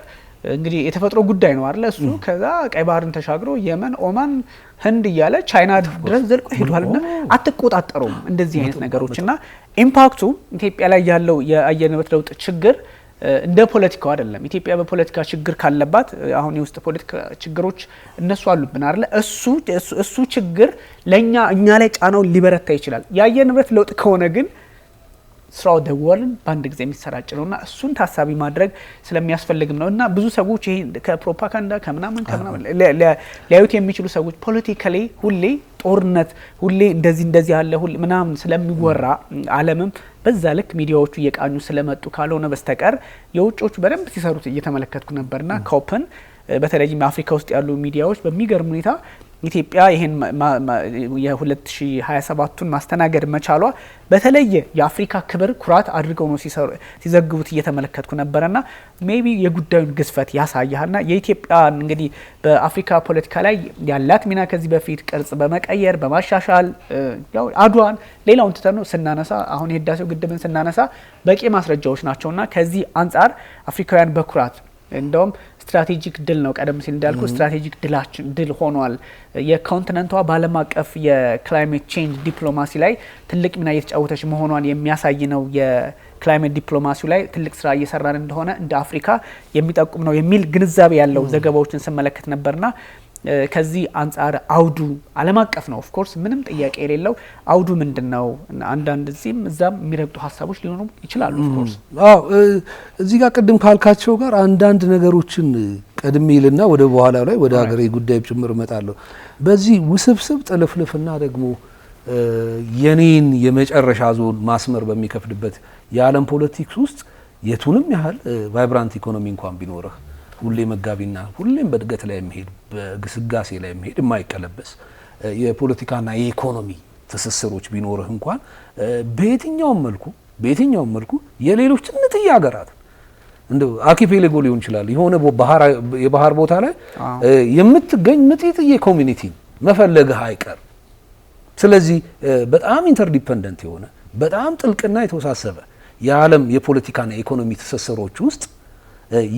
እንግዲህ የተፈጥሮ ጉዳይ ነው አይደል እሱ ከዛ ቀይ ባህርን ተሻግሮ የመን ኦማን ህንድ እያለ ቻይና ድረስ ዘልቆ ሄዷልና አትቆጣጠሩም እንደዚህ አይነት ነገሮችና ኢምፓክቱ ኢትዮጵያ ላይ ያለው የአየር ንብረት ለውጥ ችግር እንደ ፖለቲካው አይደለም ኢትዮጵያ በፖለቲካ ችግር ካለባት አሁን የውስጥ ፖለቲካ ችግሮች እነሱ አሉብን አይደል እሱ ችግር ለኛ እኛ ላይ ጫናው ሊበረታ ይችላል የአየር ንብረት ለውጥ ከሆነ ግን ስራው ደወልን ባንድ ጊዜ የሚሰራጭ ነውና እሱን ታሳቢ ማድረግ ስለሚያስፈልግም ነውና ብዙ ሰዎች ይሄ ከፕሮፓጋንዳ ከምናምን ሊያዩት የሚችሉ ሰዎች ፖለቲካሊ ሁሌ ጦርነት ሁሌ እንደዚህ ያለ ሁሌ ምናምን ስለሚወራ ዓለምም በዛ ልክ ሚዲያዎቹ እየቃኙ ስለመጡ ካልሆነ በስተቀር የውጮቹ በደንብ ሲሰሩት እየተመለከትኩ ነበርና ኮፐን በተለይም አፍሪካ ውስጥ ያሉ ሚዲያዎች በሚገርም ሁኔታ ኢትዮጵያ ይሄን የ2027ቱን ማስተናገድ መቻሏ በተለየ የአፍሪካ ክብር ኩራት አድርገው ነው ሲዘግቡት እየተመለከትኩ ነበርና ሜቢ የጉዳዩን ግዝፈት ያሳያልና የኢትዮጵያ እንግዲህ በአፍሪካ ፖለቲካ ላይ ያላት ሚና ከዚህ በፊት ቅርጽ በመቀየር በማሻሻል ያው አድዋን ሌላውን ተተነው ስናነሳ አሁን የህዳሴው ግድብን ስናነሳ በቂ ማስረጃዎች ናቸውና ከዚህ አንፃር አፍሪካውያን በኩራት እንደውም ስትራቴጂክ ድል ነው። ቀደም ሲል እንዳልኩ ስትራቴጂክ ድል ሆኗል። የኮንቲነንቷ በዓለም አቀፍ የክላይሜት ቼንጅ ዲፕሎማሲ ላይ ትልቅ ሚና እየተጫወተች መሆኗን የሚያሳይ ነው። የክላይሜት ዲፕሎማሲው ላይ ትልቅ ስራ እየሰራን እንደሆነ እንደ አፍሪካ የሚጠቁም ነው የሚል ግንዛቤ ያለው ዘገባዎችን ስመለከት ነበርና ከዚህ አንጻር አውዱ ዓለም አቀፍ ነው። ኦፍ ኮርስ ምንም ጥያቄ የሌለው አውዱ ምንድነው? አንዳንድ እዚህም እዛም የሚረግጡ ሀሳቦች ሊሆኑ ይችላሉ። ኦፍ ኮርስ እዚህ ጋር ቅድም ካልካቸው ጋር አንዳንድ ነገሮችን ቀድሜ ይልና ወደ በኋላ ላይ ወደ ሀገሬ ጉዳይ ጭምር እመጣለሁ። በዚህ ውስብስብ ጥልፍልፍና ደግሞ የኔን የመጨረሻ ዞን ማስመር በሚከፍልበት የዓለም ፖለቲክስ ውስጥ የቱንም ያህል ቫይብራንት ኢኮኖሚ እንኳን ቢኖርህ ሁሌ መጋቢና ሁሌም በእድገት ላይ የሚሄድ በግስጋሴ ላይ የሚሄድ የማይቀለበስ የፖለቲካና የኢኮኖሚ ትስስሮች ቢኖርህ እንኳን በየትኛውም መልኩ የሌሎች ትንጥዬ ሀገራት እንደው አርኪፔላጎ ሊሆን ይችላል የሆነ የባህር ቦታ ላይ የምትገኝ ምጥጥዬ ኮሚኒቲ መፈለግህ አይቀር። ስለዚህ በጣም ኢንተርዲፔንደንት የሆነ በጣም ጥልቅና የተወሳሰበ የዓለም የፖለቲካና የኢኮኖሚ ትስስሮች ውስጥ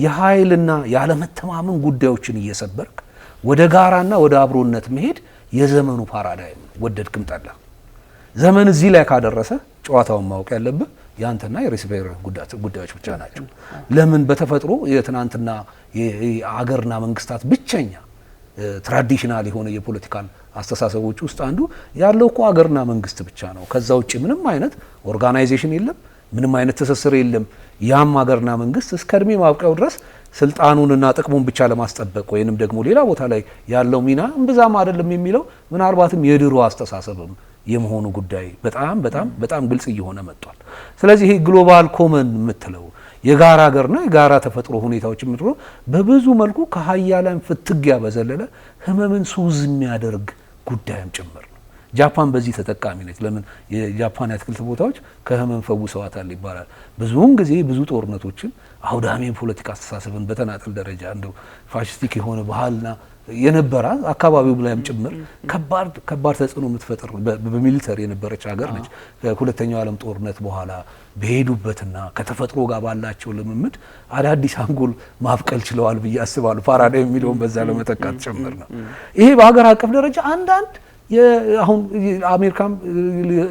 የኃይልና ያለመተማመን ጉዳዮችን እየሰበርክ ወደ ጋራና ወደ አብሮነት መሄድ የዘመኑ ፓራዳይም ወደድክም ጠላ ዘመን እዚህ ላይ ካደረሰ ጨዋታውን ማወቅ ያለብህ ያንተና የሪሲቨር ጉዳዮች ብቻ ናቸው። ለምን በተፈጥሮ የትናንትና የአገርና መንግስታት ብቸኛ ትራዲሽናል የሆነ የፖለቲካል አስተሳሰቦች ውስጥ አንዱ ያለው እኮ አገርና መንግስት ብቻ ነው። ከዛ ውጪ ምንም አይነት ኦርጋናይዜሽን የለም፣ ምንም አይነት ትስስር የለም። ያም ሀገርና መንግስት እስከ እድሜ ማብቂያው ድረስ ስልጣኑንና ጥቅሙን ብቻ ለማስጠበቅ ወይንም ደግሞ ሌላ ቦታ ላይ ያለው ሚና እምብዛም አይደለም የሚለው ምናልባትም የድሮ አስተሳሰብም የመሆኑ ጉዳይ በጣም ግልጽ እየሆነ መጥቷል። ስለዚህ ይሄ ግሎባል ኮመን የምትለው የጋራ ሀገርና የጋራ ተፈጥሮ ሁኔታዎች የምትለው በብዙ መልኩ ከሀያላን ፍትጊያ በዘለለ ህመምን ሱዝ የሚያደርግ ጉዳይም ጭምር ነው። ጃፓን በዚህ ተጠቃሚ ነች። ለምን የጃፓን የአትክልት ቦታዎች ከህመም ፈውሰዋታል ይባላል። ብዙውን ጊዜ ብዙ ጦርነቶችን አውዳሚ ፖለቲካ አስተሳሰብን በተናጠል ደረጃ እንደው ፋሽስቲክ የሆነ ባህልና የነበራ አካባቢው ላይም ጭምር ከባድ ተጽዕኖ የምትፈጥር በሚሊተሪ የነበረች ሀገር ነች። ከሁለተኛው ዓለም ጦርነት በኋላ በሄዱበትና ከተፈጥሮ ጋር ባላቸው ልምምድ አዳዲስ አንጎል ማብቀል ችለዋል ብዬ አስባለሁ። ፓራዳይም የሚለውን በዛ ለመተካት ጭምር ነው። ይሄ በሀገር አቀፍ ደረጃ አንዳንድ አሁን አሜሪካም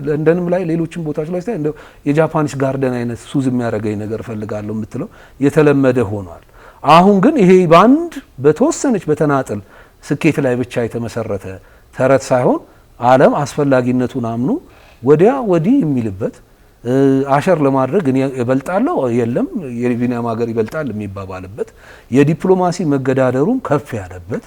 ለንደንም ላይ ሌሎችም ቦታዎች ላይ እንደው የጃፓኒስ ጋርደን አይነት ሱዝ የሚያደርገኝ ነገር ፈልጋለሁ የምትለው የተለመደ ሆኗል። አሁን ግን ይሄ ባንድ በተወሰነች በተናጥል ስኬት ላይ ብቻ የተመሰረተ ተረት ሳይሆን ዓለም አስፈላጊነቱን አምኖ ወዲያ ወዲህ የሚልበት አሸር ለማድረግ እኔ እበልጣለሁ የለም የቢኒያም ሀገር ይበልጣል የሚባባልበት የዲፕሎማሲ መገዳደሩም ከፍ ያለበት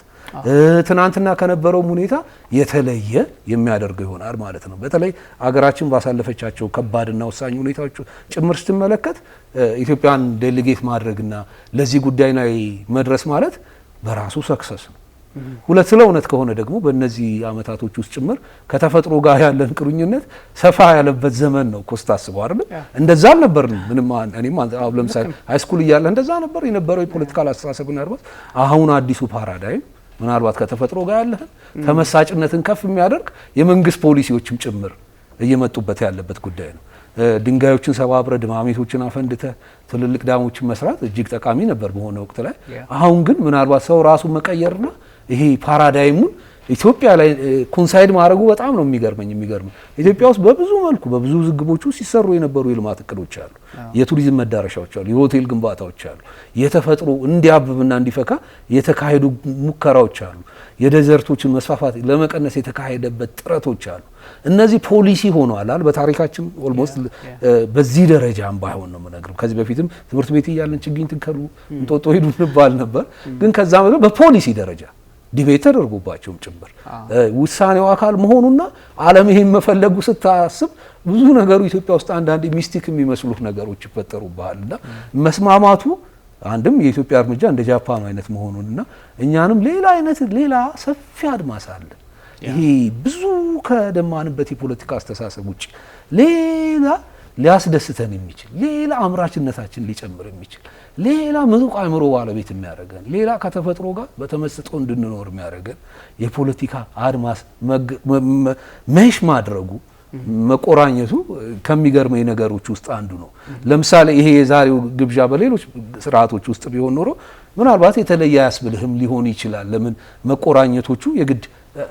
ትናንትና ከነበረው ሁኔታ የተለየ የሚያደርገው ይሆናል ማለት ነው። በተለይ አገራችን ባሳለፈቻቸው ከባድና ወሳኝ ሁኔታዎች ጭምር ስትመለከት ኢትዮጵያን ዴሊጌት ማድረግና ለዚህ ጉዳይ ላይ መድረስ ማለት በራሱ ሰክሰስ ነው። ሁለት ስለ እውነት ከሆነ ደግሞ በእነዚህ አመታቶች ውስጥ ጭምር ከተፈጥሮ ጋር ያለን ቁርኝነት ሰፋ ያለበት ዘመን ነው። ኮስታ አስበው አይደል? እንደዛ አልነበርንም። ምንም እኔም ለምሳሌ ሃይስኩል እያለ እንደዛ ነበር የነበረው የፖለቲካል አስተሳሰብና አርበት። አሁን አዲሱ ፓራዳይም ምናልባት ከተፈጥሮ ጋር ያለን ተመሳጭነትን ከፍ የሚያደርግ የመንግስት ፖሊሲዎችም ጭምር እየመጡበት ያለበት ጉዳይ ነው። ድንጋዮችን ሰባብረ ድማሜቶችን አፈንድተ ትልልቅ ዳሞችን መስራት እጅግ ጠቃሚ ነበር በሆነ ወቅት ላይ። አሁን ግን ምናልባት ሰው ራሱን መቀየርና ይሄ ፓራዳይሙን ኢትዮጵያ ላይ ኮንሳይድ ማድረጉ በጣም ነው የሚገርም። ኢትዮጵያ ውስጥ በብዙ መልኩ በብዙ ዝግቦች ውስጥ ሲሰሩ የነበሩ የልማት እቅዶች አሉ፣ የቱሪዝም መዳረሻዎች አሉ፣ የሆቴል ግንባታዎች አሉ፣ የተፈጥሮ እንዲያብብና እንዲፈካ የተካሄዱ ሙከራዎች አሉ፣ የዴዘርቶችን መስፋፋት ለመቀነስ የተካሄደበት ጥረቶች አሉ። እነዚህ ፖሊሲ ሆነዋል አይደል? በታሪካችን ኦልሞስት በዚህ ደረጃም ባይሆን ነው የምነግረው። ከዚህ በፊትም ትምህርት ቤት እያለን ችግኝ ትከሉ እንጦጦ ሄዱ እንባል ነበር። ግን ከዛ በፖሊሲ ደረጃ ዲቤት ተደርጎባቸውም ጭምር ውሳኔው አካል መሆኑና ዓለም ይሄን መፈለጉ ስታስብ ብዙ ነገሩ ኢትዮጵያ ውስጥ አንዳንድ ሚስቲክ የሚመስሉ ነገሮች ይፈጠሩባልና መስማማቱ አንድም የኢትዮጵያ እርምጃ እንደ ጃፓን አይነት መሆኑንና እኛንም ሌላ ሰፊ አድማስ አለ። ይሄ ብዙ ከደማንበት የፖለቲካ አስተሳሰብ ውጭ ሌላ ሊያስደስተን የሚችል ሌላ አምራችነታችን ሊጨምር የሚችል ሌላ ምጡቅ አእምሮ ባለቤት የሚያደርገን ሌላ ከተፈጥሮ ጋር በተመስጦ እንድንኖር የሚያደርገን የፖለቲካ አድማስ መሽ ማድረጉ መቆራኘቱ ከሚገርመኝ ነገሮች ውስጥ አንዱ ነው። ለምሳሌ ይሄ የዛሬው ግብዣ በሌሎች ስርዓቶች ውስጥ ቢሆን ኖሮ ምናልባት የተለየ ያስብልህም ሊሆን ይችላል። ለምን መቆራኘቶቹ የግድ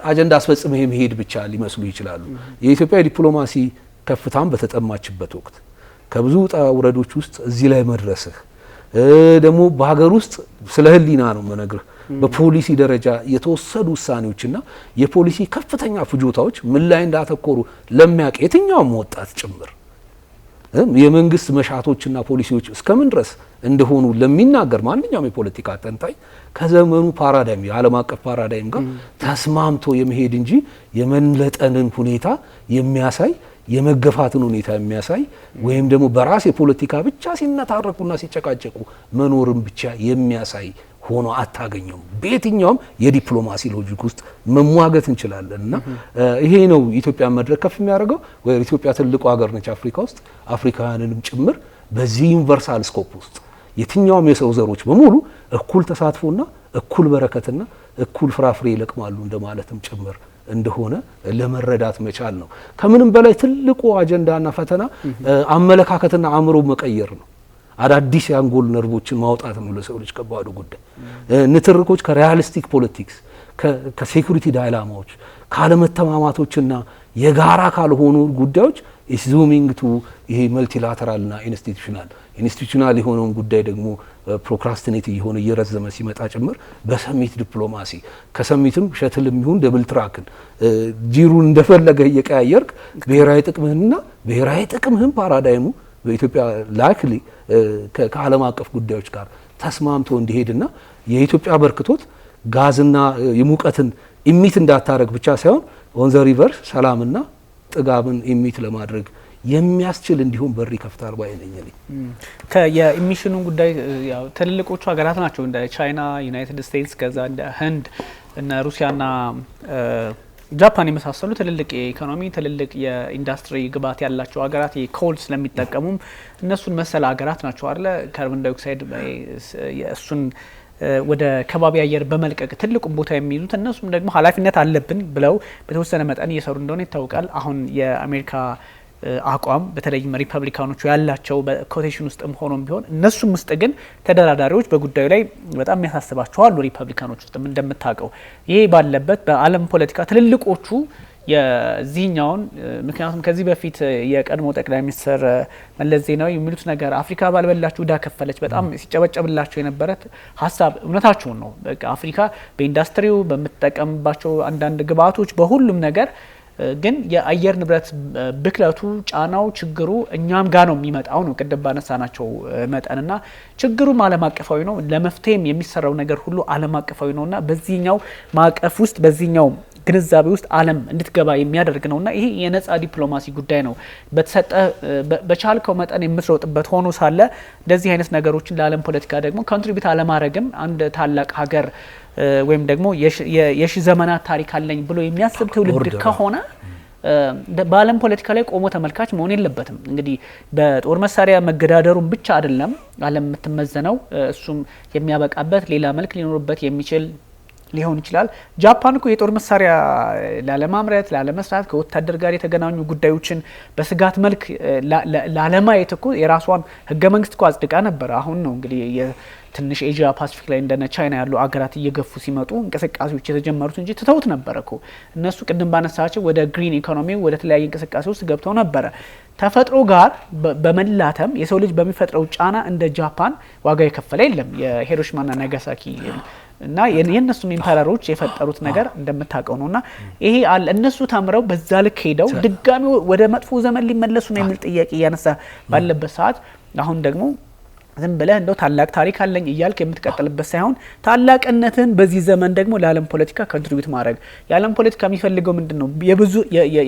አጀንዳ አስፈጽመህ መሄድ ብቻ ሊመስሉ ይችላሉ። የኢትዮጵያ ዲፕሎማሲ ከፍታም በተጠማችበት ወቅት ከብዙ ውጣ ውረዶች ውስጥ እዚህ ላይ መድረስህ ደግሞ በሀገር ውስጥ ስለ ህሊና ነው መነግርህ በፖሊሲ ደረጃ የተወሰዱ ውሳኔዎችና የፖሊሲ ከፍተኛ ፍጆታዎች ምን ላይ እንዳተኮሩ ለሚያውቅ የትኛውም ወጣት ጭምር የመንግስት መሻቶችና ፖሊሲዎች እስከምን ድረስ እንደሆኑ ለሚናገር ማንኛውም የፖለቲካ ተንታኝ ከዘመኑ ፓራዳይም የዓለም አቀፍ ፓራዳይም ጋር ተስማምቶ የመሄድ እንጂ የመንለጠንን ሁኔታ የሚያሳይ የመገፋትን ሁኔታ የሚያሳይ ወይም ደግሞ በራስ የፖለቲካ ብቻ ሲነታረኩና ሲጨቃጨቁ መኖርን ብቻ የሚያሳይ ሆኖ አታገኘውም። በየትኛውም የዲፕሎማሲ ሎጂክ ውስጥ መሟገት እንችላለን እና ይሄ ነው ኢትዮጵያ መድረክ ከፍ የሚያደርገው። ወይ ኢትዮጵያ ትልቁ ሀገር ነች አፍሪካ ውስጥ አፍሪካውያንንም ጭምር በዚህ ዩኒቨርሳል ስኮፕ ውስጥ የትኛውም የሰው ዘሮች በሙሉ እኩል ተሳትፎና እኩል በረከትና እኩል ፍራፍሬ ይለቅማሉ እንደማለትም ጭምር እንደሆነ ለመረዳት መቻል ነው። ከምንም በላይ ትልቁ አጀንዳና ፈተና አመለካከትና አእምሮ መቀየር ነው። አዳዲስ የአንጎል ነርቮችን ማውጣት ነው ለሰው ልጅ ከባዱ ጉዳይ። ንትርኮች ከሪያሊስቲክ ፖለቲክስ ከሴኩሪቲ ዳይላማዎች ካለመተማማቶችና የጋራ ካልሆኑ ጉዳዮች ዙሚንግ ቱ ይሄ መልቲላተራልና ኢንስቲቱሽናል የሆነውን ጉዳይ ደግሞ ፕሮክራስቲኔት እየሆነ እየረዘመ ሲመጣ ጭምር በሰሚት ዲፕሎማሲ ከሰሚትም ሸትልም ይሁን ደብል ትራክን ጂሩን እንደፈለገ እየቀያየርክ ብሔራዊ ጥቅምህንና ብሔራዊ ጥቅምህን ፓራዳይሙ በኢትዮጵያ ላይክሊ ከዓለም አቀፍ ጉዳዮች ጋር ተስማምቶ እንዲሄድና የኢትዮጵያ በርክቶት ጋዝና የሙቀትን ኢሚት እንዳታረግ ብቻ ሳይሆን ኦን ዘ ሪቨርስ ሰላምና ጥጋብን ኢሚት ለማድረግ የሚያስችል እንዲሁም በር ይከፍታል ባይ ነኝ። የኢሚሽኑ ጉዳይ ያው ትልልቆቹ ሀገራት ናቸው እንደ ቻይና፣ ዩናይትድ ስቴትስ፣ ከዛ እንደ ህንድ እና ሩሲያና ጃፓን የመሳሰሉ ትልልቅ የኢኮኖሚ ትልልቅ የኢንዱስትሪ ግብዓት ያላቸው ሀገራት የኮል ስለሚጠቀሙም እነሱን መሰል ሀገራት ናቸው አይደለ ካርቦን ዳይኦክሳይድ እሱን ወደ ከባቢ አየር በመልቀቅ ትልቁን ቦታ የሚይዙት እነሱም ደግሞ ኃላፊነት አለብን ብለው በተወሰነ መጠን እየሰሩ እንደሆነ ይታወቃል። አሁን የአሜሪካ አቋም በተለይም ሪፐብሊካኖቹ ያላቸው በኮቴሽን ውስጥም ሆኖም ቢሆን እነሱም ውስጥ ግን ተደራዳሪዎች በጉዳዩ ላይ በጣም የሚያሳስባቸው አሉ። ሪፐብሊካኖች ውስጥም እንደምታውቀው ይሄ ባለበት በዓለም ፖለቲካ ትልልቆቹ የዚህኛውን ምክንያቱም ከዚህ በፊት የቀድሞ ጠቅላይ ሚኒስትር መለስ ዜናዊ የሚሉት ነገር አፍሪካ ባልበላችሁ ዕዳ ከፈለች በጣም ሲጨበጨብላቸው የነበረ ሀሳብ እውነታቸውን ነው። በቃ አፍሪካ በኢንዱስትሪው በምትጠቀምባቸው አንዳንድ ግብዓቶች በሁሉም ነገር ግን የአየር ንብረት ብክለቱ ጫናው ችግሩ እኛም ጋር ነው የሚመጣው ነው። ቅድም ባነሳናቸው መጠንና ችግሩም ዓለም አቀፋዊ ነው። ለመፍትሄም የሚሰራው ነገር ሁሉ ዓለም አቀፋዊ ነውና በዚህኛው ማዕቀፍ ውስጥ በዚህኛው ግንዛቤ ውስጥ ዓለም እንድትገባ የሚያደርግ ነውና ይሄ የነጻ ዲፕሎማሲ ጉዳይ ነው። በተሰጠ በቻልከው መጠን የምትሮጥበት ሆኖ ሳለ እንደዚህ አይነት ነገሮችን ለዓለም ፖለቲካ ደግሞ ኮንትሪቢዩት አለማድረግም አንድ ታላቅ ሀገር ወይም ደግሞ የሺ ዘመናት ታሪክ አለኝ ብሎ የሚያስብ ትውልድ ከሆነ በዓለም ፖለቲካ ላይ ቆሞ ተመልካች መሆን የለበትም። እንግዲህ በጦር መሳሪያ መገዳደሩን ብቻ አይደለም ዓለም የምትመዘነው እሱም የሚያበቃበት ሌላ መልክ ሊኖርበት የሚችል ሊሆን ይችላል። ጃፓን እኮ የጦር መሳሪያ ላለማምረት ላለመስራት ከወታደር ጋር የተገናኙ ጉዳዮችን በስጋት መልክ ላለማየት እኮ የራሷን ህገ መንግስት እኮ አጽድቃ ነበር። አሁን ነው እንግዲህ ትንሽ ኤዥያ ፓሲፊክ ላይ እንደነ ቻይና ያሉ አገራት እየገፉ ሲመጡ እንቅስቃሴዎች የተጀመሩት እንጂ ትተውት ነበር እኮ እነሱ ቅድም ባነሳቸው ወደ ግሪን ኢኮኖሚ ወደ ተለያየ እንቅስቃሴ ውስጥ ገብተው ነበረ። ተፈጥሮ ጋር በመላተም የሰው ልጅ በሚፈጥረው ጫና እንደ ጃፓን ዋጋ የከፈለ የለም። የሂሮሺማና ናጋሳኪ እና የነሱም ኢምፐረሮች የፈጠሩት ነገር እንደምታውቀው ነውና ይሄ አለ እነሱ ተምረው በዛ ልክ ሄደው ድጋሚ ወደ መጥፎ ዘመን ሊመለሱ ነው የሚል ጥያቄ እያነሳ ባለበት ሰዓት አሁን ደግሞ ዝም ብለህ እንደው ታላቅ ታሪክ አለኝ እያልክ የምትቀጥልበት ሳይሆን ታላቅነትን በዚህ ዘመን ደግሞ ለዓለም ፖለቲካ ኮንትሪቢዩት ማድረግ የዓለም ፖለቲካ የሚፈልገው ምንድነው?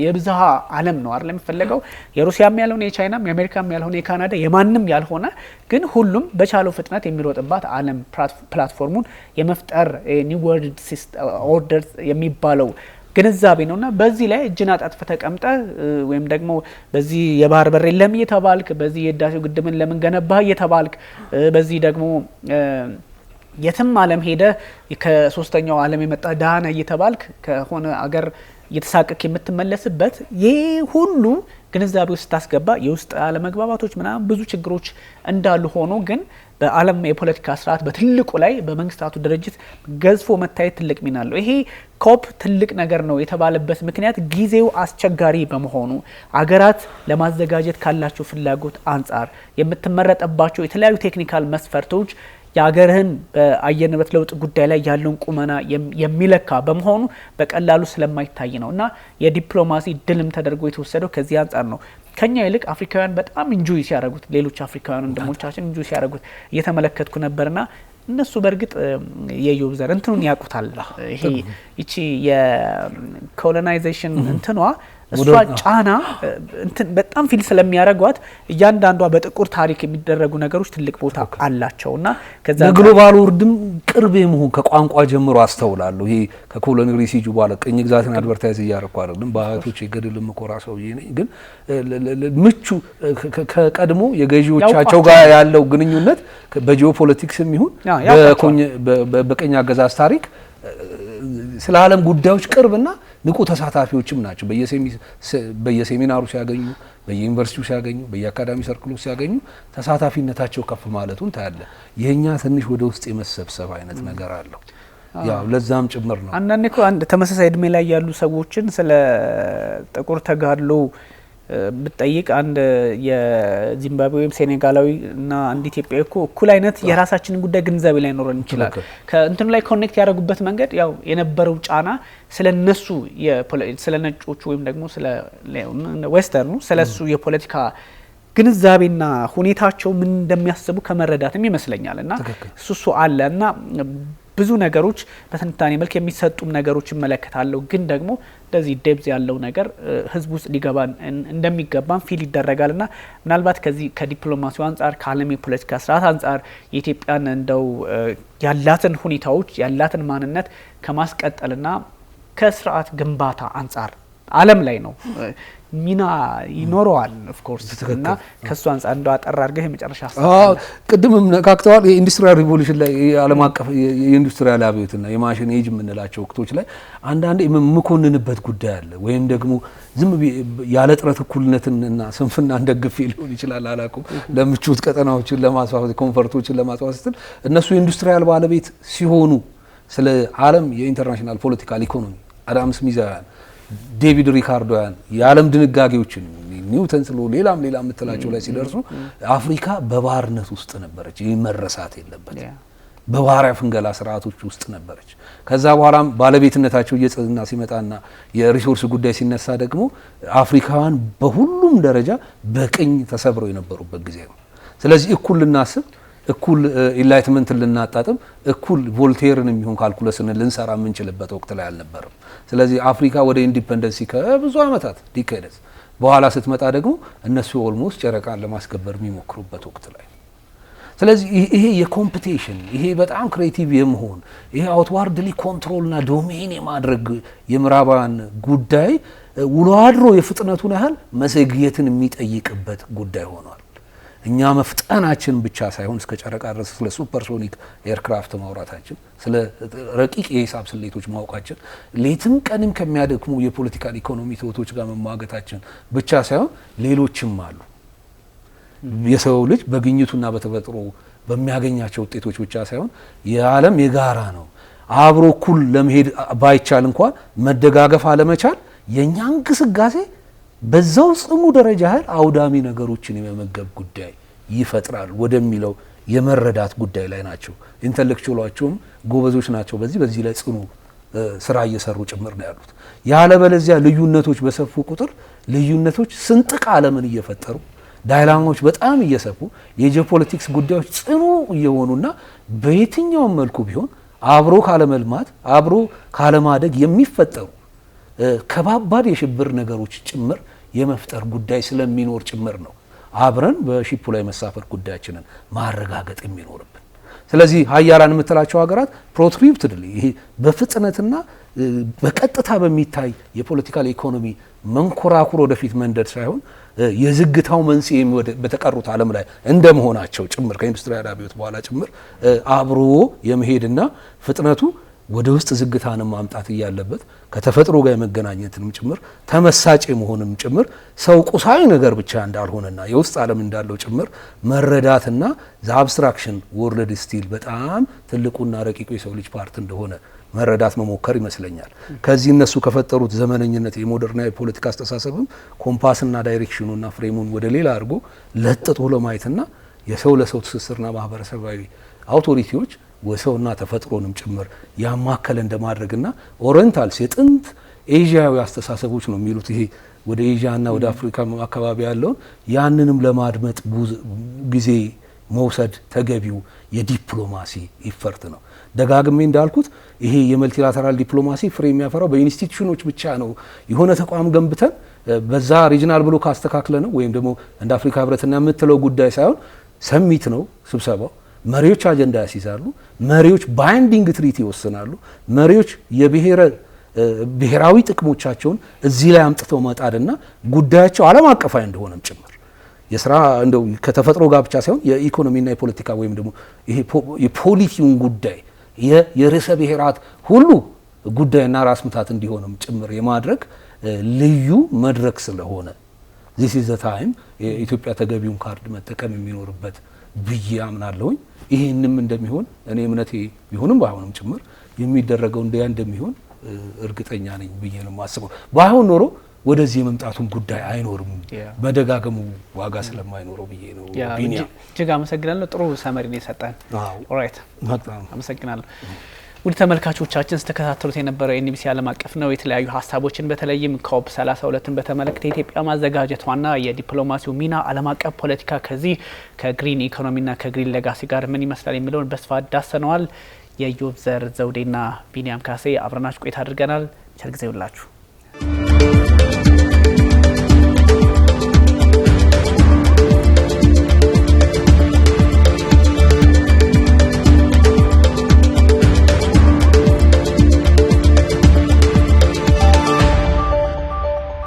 የብዝሃ ዓለም ነው አይደል የሚፈልገው። የሩሲያም ያልሆነ የቻይናም የአሜሪካም ያልሆነ የካናዳ የማንም ያልሆነ ግን ሁሉም በቻለው ፍጥነት የሚሮጥባት ዓለም ፕላትፎርሙን የመፍጠር ኒው ወርልድ ኦርደር የሚባለው ግንዛቤ ነውና በዚህ ላይ እጅና ጣጥፈ ተቀምጠ ወይም ደግሞ በዚህ የባህር በር የለም እየተባልክ በዚህ የህዳሴው ግድብን ለምን ገነባህ እየተባልክ በዚህ ደግሞ የትም ዓለም ሄደ ከሶስተኛው ዓለም የመጣ ዳነ እየተባልክ ከሆነ አገር እየተሳቀቅ የምትመለስበት ይህ ሁሉ ግንዛቤ ውስጥ ታስገባ የውስጥ አለመግባባቶች ምናምን ብዙ ችግሮች እንዳሉ ሆኖ ግን በዓለም የፖለቲካ ስርዓት በትልቁ ላይ በመንግስታቱ ድርጅት ገዝፎ መታየት ትልቅ ሚና አለው። ይሄ ኮፕ ትልቅ ነገር ነው የተባለበት ምክንያት ጊዜው አስቸጋሪ በመሆኑ አገራት ለማዘጋጀት ካላቸው ፍላጎት አንጻር የምትመረጠባቸው የተለያዩ ቴክኒካል መስፈርቶች የአገርህን በአየር ንብረት ለውጥ ጉዳይ ላይ ያለውን ቁመና የሚለካ በመሆኑ በቀላሉ ስለማይታይ ነው እና የዲፕሎማሲ ድልም ተደርጎ የተወሰደው ከዚህ አንጻር ነው። ከኛ ይልቅ አፍሪካውያን በጣም ኢንጆይ ሲያደርጉት ሌሎች አፍሪካውያን ወንድሞቻችን ኢንጆይ ሲያደርጉት እየተመለከትኩ ነበርና እነሱ በእርግጥ የዮብ ዘር እንትኑን ያውቁታል። ይሄ እቺ የኮሎናይዜሽን እንትኗ እሷ ጫና እንትን በጣም ፊል ስለሚያረጋት እያንዳንዷ በጥቁር ታሪክ የሚደረጉ ነገሮች ትልቅ ቦታ አላቸውና ከዛ ግሎባል ወርድም ቅርብ የመሆን ከቋንቋ ጀምሮ አስተውላለሁ። ይሄ ከኮሎኒ ሪሲጁ በኋላ ቅኝ ግዛትን አድቨርታይዝ እያረኩ አይደለም፣ በአያቶች የገድል ምኮራ ሰውዬ ነኝ። ግን ምቹ ከቀድሞ የገዢዎቻቸው ጋር ያለው ግንኙነት በጂኦፖለቲክስም ይሁን በቀኝ አገዛዝ ታሪክ ስለ ዓለም ጉዳዮች ቅርብና ንቁ ተሳታፊዎችም ናቸው። በየሴሚናሩ ሲያገኙ፣ በየዩኒቨርሲቲው ሲያገኙ፣ በየአካዳሚ ሰርክሉ ሲያገኙ ተሳታፊነታቸው ከፍ ማለቱን ታያለ። የኛ ትንሽ ወደ ውስጥ የመሰብሰብ አይነት ነገር አለው። ያው ለዛም ጭምር ነው። አንዳንዴ እኮ አንድ ተመሳሳይ እድሜ ላይ ያሉ ሰዎችን ስለ ጥቁር ተጋድሎ ብትጠይቅ አንድ የዚምባብዌ ወይም ሴኔጋላዊ እና አንድ ኢትዮጵያዊ እኮ እኩል አይነት የራሳችንን ጉዳይ ግንዛቤ ላይ ኖረን ይችላል። ከእንትኑ ላይ ኮኔክት ያደረጉበት መንገድ ያው የነበረው ጫና ስለነሱ ስለ ነጮቹ ወይም ደግሞ ስለ ዌስተርኑ ስለሱ የፖለቲካ ግንዛቤና ሁኔታቸው ምን እንደሚያስቡ ከመረዳትም ይመስለኛል እና እሱ አለ እና ብዙ ነገሮች በትንታኔ መልክ የሚሰጡም ነገሮች እመለከታለሁ። ግን ደግሞ እንደዚህ ዴብዝ ያለው ነገር ህዝብ ውስጥ ሊገባ እንደሚገባም ፊል ይደረጋልና ምናልባት ከዚህ ከዲፕሎማሲው አንጻር ከዓለም የፖለቲካ ስርዓት አንጻር የኢትዮጵያን እንደው ያላትን ሁኔታዎች ያላትን ማንነት ከማስቀጠልና ከስርዓት ግንባታ አንጻር ዓለም ላይ ነው ሚና ይኖረዋል ኦፍ ኮርስ እና ከሱ አንጻር እንደው አጠር አድርገህ የመጨረሻ ቅድምም ነካክተዋል። የኢንዱስትሪያል ሪቮሉሽን ላይ የዓለም አቀፍ የኢንዱስትሪያል አብዮትና የማሽን ኤጅ የምንላቸው ወቅቶች ላይ አንዳንዴ የምንኮንንበት ጉዳይ አለ። ወይም ደግሞ ዝም ያለ ጥረት እኩልነትንና ስንፍናን ደግፌ ሊሆን ይችላል አላውቅም። ለምቾት ቀጠናዎችን ለማስፋፋት ኮንፈርቶችን ለማስፋፋት ስትል እነሱ የኢንዱስትሪያል ባለቤት ሲሆኑ ስለ ዓለም የኢንተርናሽናል ፖለቲካል ኢኮኖሚ አዳም ስሚዛውያን ዴቪድ ሪካርዶያን የዓለም ድንጋጌዎችን ኒውተን ስሎ ሌላም የምትላቸው ላይ ሲደርሱ አፍሪካ በባርነት ውስጥ ነበረች። ይህ መረሳት የለበት። በባሪያ ፍንገላ ስርዓቶች ውስጥ ነበረች። ከዛ በኋላም ባለቤትነታቸው እየጸና ሲመጣና የሪሶርስ ጉዳይ ሲነሳ ደግሞ አፍሪካውያን በሁሉም ደረጃ በቅኝ ተሰብረው የነበሩበት ጊዜ ነው። ስለዚህ እኩል ልናስብ፣ እኩል ኢንላይትመንትን ልናጣጥም፣ እኩል ቮልቴርን የሚሆን ካልኩለስን ልንሰራ የምንችልበት ወቅት ላይ አልነበረም። ስለዚህ አፍሪካ ወደ ኢንዲፔንደንሲ ከብዙ ዓመታት ዲኬድስ በኋላ ስትመጣ ደግሞ እነሱ ኦልሞስት ጨረቃን ለማስከበር የሚሞክሩበት ወቅት ላይ። ስለዚህ ይሄ የኮምፒቲሽን ይሄ በጣም ክሬቲቭ የመሆን ይሄ አውትዋርድሊ ኮንትሮልና ዶሜን የማድረግ የምዕራባውያን ጉዳይ ውሎ አድሮ የፍጥነቱን ያህል መዘግየትን የሚጠይቅበት ጉዳይ ሆኗል። እኛ መፍጠናችን ብቻ ሳይሆን እስከ ጨረቃ ድረስ ስለ ሱፐርሶኒክ ኤርክራፍት ማውራታችን፣ ስለ ረቂቅ የሂሳብ ስሌቶች ማውቃችን፣ ሌትም ቀንም ከሚያደክሙ የፖለቲካል ኢኮኖሚ ተውቶች ጋር መሟገታችን ብቻ ሳይሆን ሌሎችም አሉ። የሰው ልጅ በግኝቱና በተፈጥሮ በሚያገኛቸው ውጤቶች ብቻ ሳይሆን የዓለም የጋራ ነው። አብሮ እኩል ለመሄድ ባይቻል እንኳን መደጋገፍ አለመቻል የእኛን ግስጋሴ በዛው ጽሙ ደረጃ ያህል አውዳሚ ነገሮችን የመመገብ ጉዳይ ይፈጥራል ወደሚለው የመረዳት ጉዳይ ላይ ናቸው። ኢንተሌክቹዋሎቹም ጎበዞች ናቸው። በዚህ ላይ ጽኑ ስራ እየሰሩ ጭምር ነው ያሉት። ያለበለዚያ ልዩነቶች በሰፉ ቁጥር ልዩነቶች ስንጥቅ ዓለምን እየፈጠሩ ዳይላማዎች በጣም እየሰፉ የጂኦፖለቲክስ ጉዳዮች ጽኑ እየሆኑና በየትኛውም መልኩ ቢሆን አብሮ ካለመልማት አብሮ ካለማደግ የሚፈጠሩ ከባባድ የሽብር ነገሮች ጭምር የመፍጠር ጉዳይ ስለሚኖር ጭምር ነው አብረን በሺፑ ላይ መሳፈር ጉዳያችንን ማረጋገጥ የሚኖርብን። ስለዚህ ሀያላን የምትላቸው ሀገራት ፕሮትሪፕትድሊ ይሄ በፍጥነትና በቀጥታ በሚታይ የፖለቲካል ኢኮኖሚ መንኮራኩር ወደፊት መንደድ ሳይሆን የዝግታው መንስኤ በተቀሩት ዓለም ላይ እንደመሆናቸው ጭምር ከኢንዱስትሪያል አብዮት በኋላ ጭምር አብሮ የመሄድና ፍጥነቱ ወደ ውስጥ ዝግታንም ማምጣት እያለበት ከተፈጥሮ ጋር የመገናኘትንም ጭምር ተመሳጭ መሆንም ጭምር ሰው ቁሳዊ ነገር ብቻ እንዳልሆነና የውስጥ ዓለም እንዳለው ጭምር መረዳትና አብስትራክሽን ወርልድ ስቲል በጣም ትልቁና ረቂቁ የሰው ልጅ ፓርት እንደሆነ መረዳት መሞከር ይመስለኛል። ከዚህ እነሱ ከፈጠሩት ዘመነኝነት የሞደርና የፖለቲካ አስተሳሰብም ኮምፓስና ዳይሬክሽኑና ፍሬሙን ወደ ሌላ አድርጎ ለጥጦ ለማየትና የሰው ለሰው ትስስርና ማህበረሰባዊ አውቶሪቲዎች ወሰውና ተፈጥሮንም ጭምር ያማከለ እንደማድረግና ኦሪየንታልስ የጥንት ኤዥያዊ አስተሳሰቦች ነው የሚሉት ይሄ ወደ ኤዥያና ወደ አፍሪካ አካባቢ ያለውን ያንንም ለማድመጥ ጊዜ መውሰድ ተገቢው የዲፕሎማሲ ኢፈርት ነው። ደጋግሜ እንዳልኩት ይሄ የመልቲላተራል ዲፕሎማሲ ፍሬ የሚያፈራው በኢንስቲትዩሽኖች ብቻ ነው። የሆነ ተቋም ገንብተን በዛ ሪጂናል ብሎ ካስተካክለ ነው ወይም ደግሞ እንደ አፍሪካ ህብረትና የምትለው ጉዳይ ሳይሆን ሰሚት ነው ስብሰባው። መሪዎች አጀንዳ ያስይዛሉ። መሪዎች ባይንዲንግ ትሪቲ ይወስናሉ። መሪዎች ብሔራዊ ጥቅሞቻቸውን እዚህ ላይ አምጥተው መጣድና ጉዳያቸው ዓለም አቀፋዊ እንደሆነም ጭምር የስራ እንደው ከተፈጥሮ ጋር ብቻ ሳይሆን የኢኮኖሚና የፖለቲካ ወይም ደግሞ ይሄ የፖሊሲውን ጉዳይ የርዕሰ ብሔራት ሁሉ ጉዳይና ራስ ምታት እንዲሆንም ጭምር የማድረግ ልዩ መድረክ ስለሆነ this is the time የኢትዮጵያ ተገቢውን ካርድ መጠቀም የሚኖርበት ብዬ አምናለሁኝ። ይሄንም እንደሚሆን እኔ እምነቴ ቢሆንም ባይሆንም ጭምር የሚደረገው እንደሚሆን እርግጠኛ ነኝ ብዬ ነው የማስበው። ባይሆን ኖሮ ወደዚህ የመምጣቱን ጉዳይ አይኖርም፣ መደጋገሙ ዋጋ ስለማይኖረው ብዬ ነው። ቢኒያ እጅግ አመሰግናለሁ። ጥሩ ሰመሪ ነው የሰጠን። ኦልራይት በጣም አመሰግናለሁ። ውድ ተመልካቾቻችን ስተከታተሉት የነበረው ኤንቢሲ ዓለም አቀፍ ነው። የተለያዩ ሀሳቦችን በተለይም ኮፕ 32ን በተመለከተ ኢትዮጵያ ማዘጋጀቷና የዲፕሎማሲው ሚና ዓለም አቀፍ ፖለቲካ ከዚህ ከግሪን ኢኮኖሚና ከግሪን ሌጋሲ ጋር ምን ይመስላል የሚለውን በስፋት ዳሰነዋል። የኢዮብ ዘውዴና ቢኒያም ካሴ አብረናችሁ ቆይታ አድርገናል። ቸር ጊዜ ይሁንላችሁ።